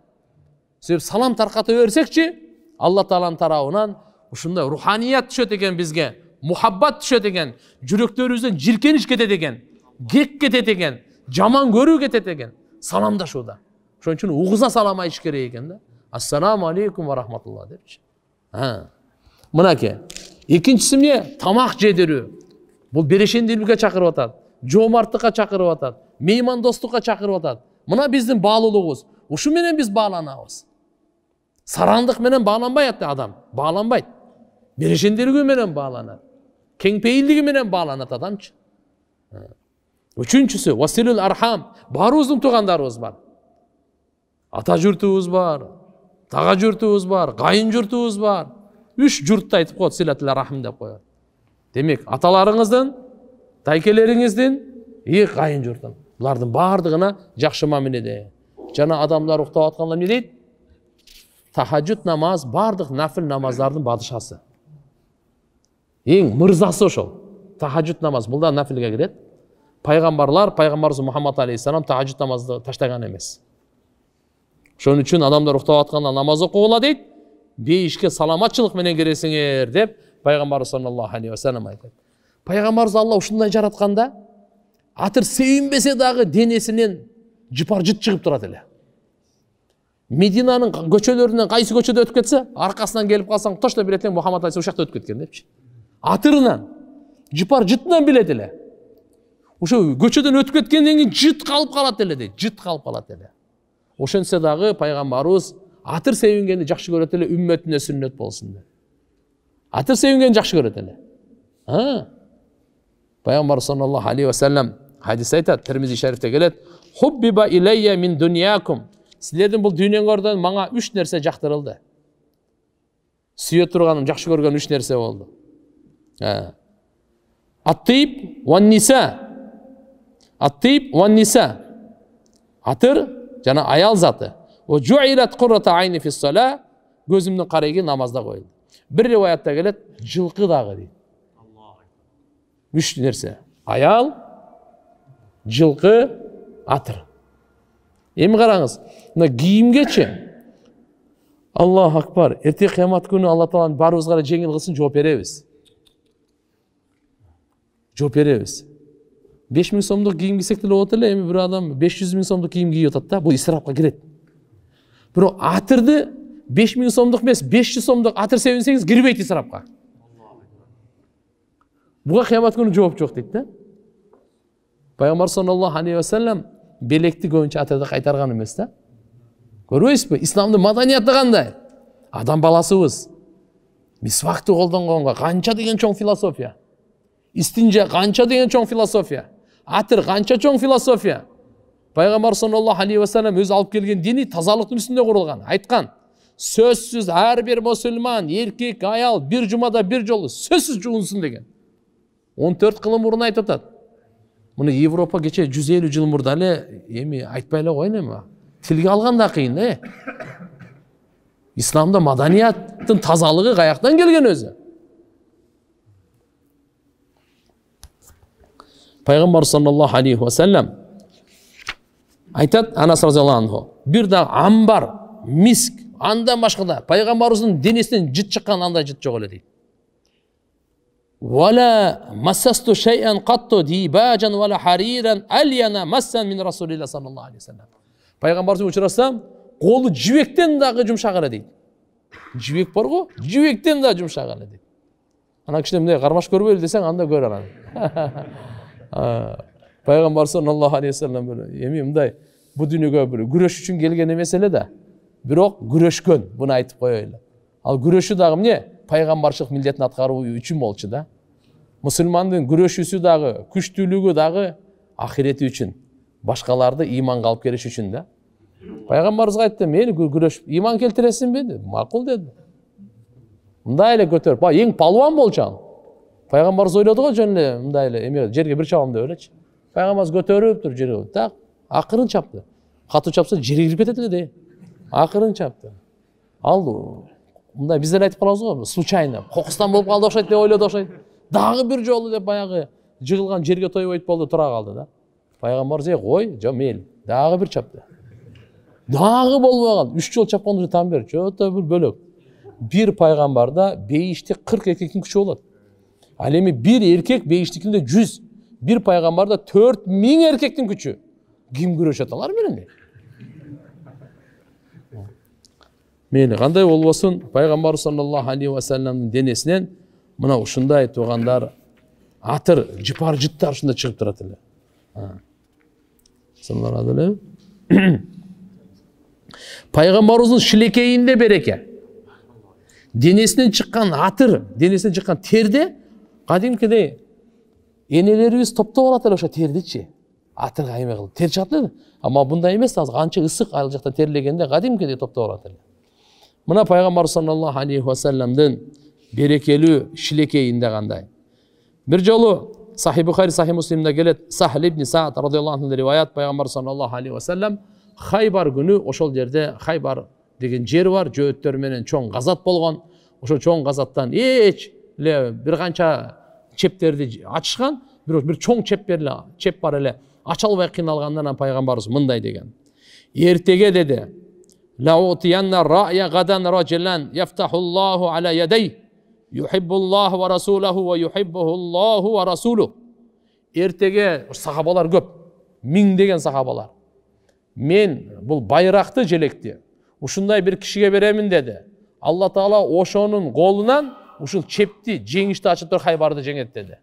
Силер салам тарката берсекчи, Алла Тааланын тарабынан ушундай руханият түшөт экен бизге, мухаббат түшөт экен, жүрөктөрүбүздөн жиркениш кетет экен, кек кетет экен, жаман көрүү кетет экен. Salamdaşuda. Şunun için uğuza salam ayış gereken de. Assalamu aleykum ve rahmetullah dermiş. Mınake. İkincisi ne? Tamak jedirүү. Bu beрешендүүлүккө чакырып атат. Жомарттыкка чакырып атат. Меймандостукка чакырып атат. Мына биздин баалуулугубуз. Ушу менен биз бааланабыз. Сарандык менен бааланбайт адам. Бааланбайт. Beрешендүүлүгү менен бааланат. Кеңпейилдиги менен бааланат адамчы. Üçüncüsü, vasilul arham. Barımızın tuğanlarımız var. Ata jurtubuz var. Tağa jurtubuz var. Kayın jurtubuz var. 3 jurtta aytıp koydu silatil rahim dep koyar. Demek atalarınızdın, taykeleriңiздин, kayın jurtun. Bulardın bardığına jakşı mamilede. Jana adamlar uktap atkanda ne deydi? Tahajjud namaz bardıq nafil namazlardın badışası. Eң mırzası oşol. Tahajjud namaz. Bulda nafilge giret. Пайгамбарыбыз Muhammed Aleyhisselam tahajjud namazды таштаган эмес. Şonun үчүн адамдар уктап атканда намаз окугула дейт. Бейишке саламатчылык менен киресиңер деп Пайгамбарыбыз sallallahu aleyhi ve sellem айтат. Пайғамбарымыз Алла ушундай жаратканда атыр сейинбесе дагы денесинен жыпар жыт чыгып турат эле. Мединанын көчөлөрүнөн кайсы көчөдө өтүп кетсе, аркасынан келип калсаң точно билет элең Мухаммад алейхи ушакта өтүп кеткен депчи. Атырынан, жыпар жытынан билет эле. Ошо көчөдөн өтүп кеткенден кийин жыт калып калат эле дейт, жыт калып калат эле. Ошентсе дагы пайгамбарыбыз атыр себингенди жакшы көрөт эле, үммөтүнө сүннөт болсун деп. Атыр себингенди жакшы көрөт эле. Пайгамбар саллаллаху алейхи ва саллям хадис айтат, Тирмизи шарифте келет: "Хуббиба илейя мин дуньякум." Силердин бул дүйнөңөрдөн мага 3 нерсе жактырылды. Сүйө турганым, жакшы көргөн 3 нерсе болду. Ат-тиб ван ниса. Ат-тиб ван ниса. Атыр жана аял заты. Ва жуилат куррата айни фис сала. Көзүмдүн карайгы намазда коюлду. Bir rivayette gelet жылкы дагы дейт. 3 нерсе. Аял, жылкы, атыр. Эми караңыз, мына кийимгечи Аллаху акбар, эрте кыямат күнү Алла Тааланын баарыбызга жеңил кылсын, жооп беребиз. Жооп беребиз. 5000 сомдук кийим кийсек деле болот эле, эми бир адам 500 000 сомдук кийим кийип атат да, бул исрапка кирет. Бирок атырды 5000 сомдук эмес, 500 сомдук атыр себинсеңиз кирбейт исрапка. Буга кыямат күнү жооп жок дейт да. Пайгамбар саллаллаху алейхи ва саллям белекти көбүнчө атырды кайтарган эмес да. Көрбөйсүзбү? Исламдын маданияты кандай? Адам баласыбыз мисвакты колдонгонго канча деген чоң философия. Истинже канча деген чоң философия. Атыр канча чоң философия. Пайгамбар саллаллаху алейхи ва саллям өзү алып келген дини тазалыктын үстүндө курулган. Айткан: "Сөзсүз ар бир мусулман, эркек, аял бир жумада бир жолу сөзсүз жуунсун" деген. 14 кылым мурун айтып атат. Муну Европа кече 150 жыл мурда эле эми айтпай эле койн эми. Тилге алган да кыйын, Исламда маданияттын тазалыгы каяктан келген өзү? Пайгамбар саллаллаху алейхи ва саллям айтат, Анас разияллаху анху, бир да амбар, миск, андан башка да пайгамбарыбыздын денесинен жыт чыккан андай жыт жок эле дейт. Вала массасту шай'ан катту дибажан вала хариран алияна массан мин расулилlah саллаллаху алейхи ва саллям. Пайгамбарыбызды учурасам, колу жибектен дагы жумшак эле дейт. Жибек бар го, жибектен да жумшак эле дейт. Ана кичине мындай кармаш көрбөйлү десең, анда көр анан. Пайгамбар саллаллаху алейхи ва саллям эми мындай бу дүйнөгө бир күрөш үчүн келген эмес эле да. Бирок күрөшкөн, буну айтып коелу. Ал күрөшү дагы эмне? Пайгамбарчылык милдетин аткаруу үчүн болчу да. Мусулмандын күрөшүүсү дагы, күчтүүлүгү дагы ахирети үчүн, башкаларды иманга алып келиш үчүн да. Пайгамбарыбызга айтты: "Мени күрөш иман келтиресиңби?" dedi. "Макул" dedi. Мындай эле көтөрүп, эң палуан болчу. Пайгамбарыбыз ойлоду го жөн эле мындай эле эме жерге бир чабам деп элечи. Пайгамбарыбыз көтөрүп туруп жерге, так акырын чапты. Катуу чапса жерге кирип кетет эле де. Акырын чапты. Ал мындай биздер айтып калабыз го, случайно, кокустан болуп калды окшойт деп ойлоду окшойт. Дагы бир жолу деп баягы жыгылган жерге тойбойт болду, тура калды да. Пайгамбарыбыз кой, жо мейли, дагы бир чапты. Дагы болбой калды. 3 жол чапканда там бер, жото бир бөлөк. Bir пайгамбарда бейиште 40 эркектин күчү болот. Ал эми bir эркек бейиштикинде 100, bir пайгамбарда 4000 эркектин күчү. Ким күрөшөт алар менен? Мейли кандай болбосун, пайгамбар саллаллаху алейхи ва салламдын денесинен мына ушундай туугандар атыр, жыпар жыттар ушунда чыгып турат эле. Саллаллаху алейхи. Пайгамбарыбыздын шилекейинде береке. Денесинен чыккан атыр, денесинен чыккан терде кадимкидей энелерибиз топтоп алат эле ошо тердичи. Атырга эме кылып тер чыгат эле. Ама мындай эмес, азыр канча ысык ал жакта терлегенде кадимкидей топтоп алат эле. Мына пайгамбар саллаллаху алейхи ва салламдын берекелүү шилекейинде кандай. Бир жолу Сахih Bukhari, Sahih Muslim'de келет, Sahl ibn Sa'd radıyallahu anh'ın rivayet, Peygamber sallallahu aleyhi ve sellem Haybar günü oşol yerde Haybar деген жер бар, жөөттөр менен чоң газат болгон. Ошо чоң газаттан бир канча чептерди ачышкан, бир чоң чеп бар эле. Ача албай кыйналгандан пайгамбарыбыз мындай деген. Эртеге деди: "Ла утиянна рa'я гадан раджулан яфтахуллаху ала ядей Yuhibbullahu ve rasuluhu ve yuhibbuhullahu ve rasuluhu. Ertege sahabalar көп. Миңдеген sahabalar. Men бұл байрақты желекти ушундай бир кишиге беремин деди. Алла Таала ошонун колунан ушул чепти, жеңишти ачып туруп Хайбарды жеңет деди.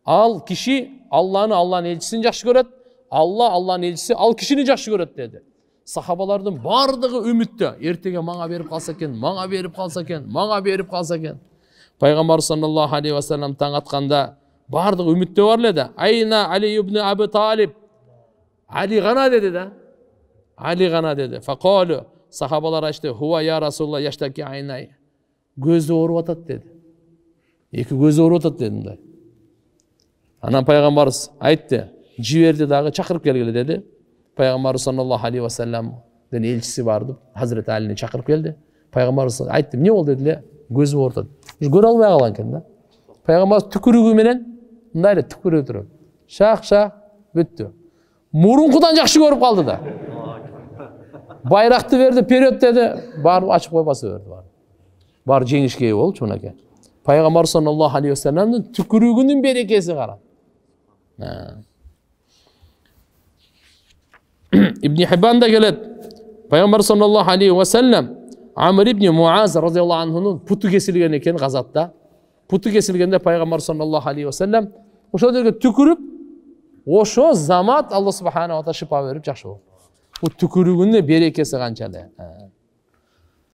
Ал киши Алланын элчисин жакшы көрөт, Алланын элчиси ал кишини жакшы көрөт деди. Сахабалардын бардыгы үмүттө. Эртеге мага берип калса экен, мага берип калса экен, мага берип калса экен. Пайгамбар саллаллаху алейхи ва саллям таң атканда бардыгы үмүттө бар эле да. Айна Али ибн Аби Талиб. Али гана деди да. Али гана деди. Факалу сахабалар айтты, "Хуа я Расулуллах яштаки айнай." Көзү ооруп атат деди. Эки көзү ооруп атат деди мындай. Анан пайгамбарыбыз айтты, "Жиберди дагы чакырып келгиле" деди. Пайгамбар саллаллаху алейхи ва саллям ден элчиси барды, Hazret Алини чакырып келди. Пайгамбарыбыз айтты, "Эмне болду?" дедиле. Көзү ооруп атат. Көрө албай калган экен да. Пайгамбар түкүрүгү менен мындай эле түкүрүп туруп. Шак бүттү. Мурункудан жакшы көрүп калды да. Байракты берди, вперед деди, барып ачып койбаса берди бар. Бар жеңишке ээ болчу мынакей. Пайгамбар саллаллаху алейхи ва салламдын түкүрүгүнүн берекеси кара. Ибн Хиббанда келет. Пайгамбар саллаллаху алейхи ва саллям Амр ибн Муаз радиаллаху анхунун путу кесилген экен газатта. Путу кесилгенде Пайгамбар саллаллаху алейхи ва саллям ошол жерге түкүрүп, ошо замат Алла субханаху ва таала шифа берип жакшы болду. Bu tükürüğünün berekesi kançalı.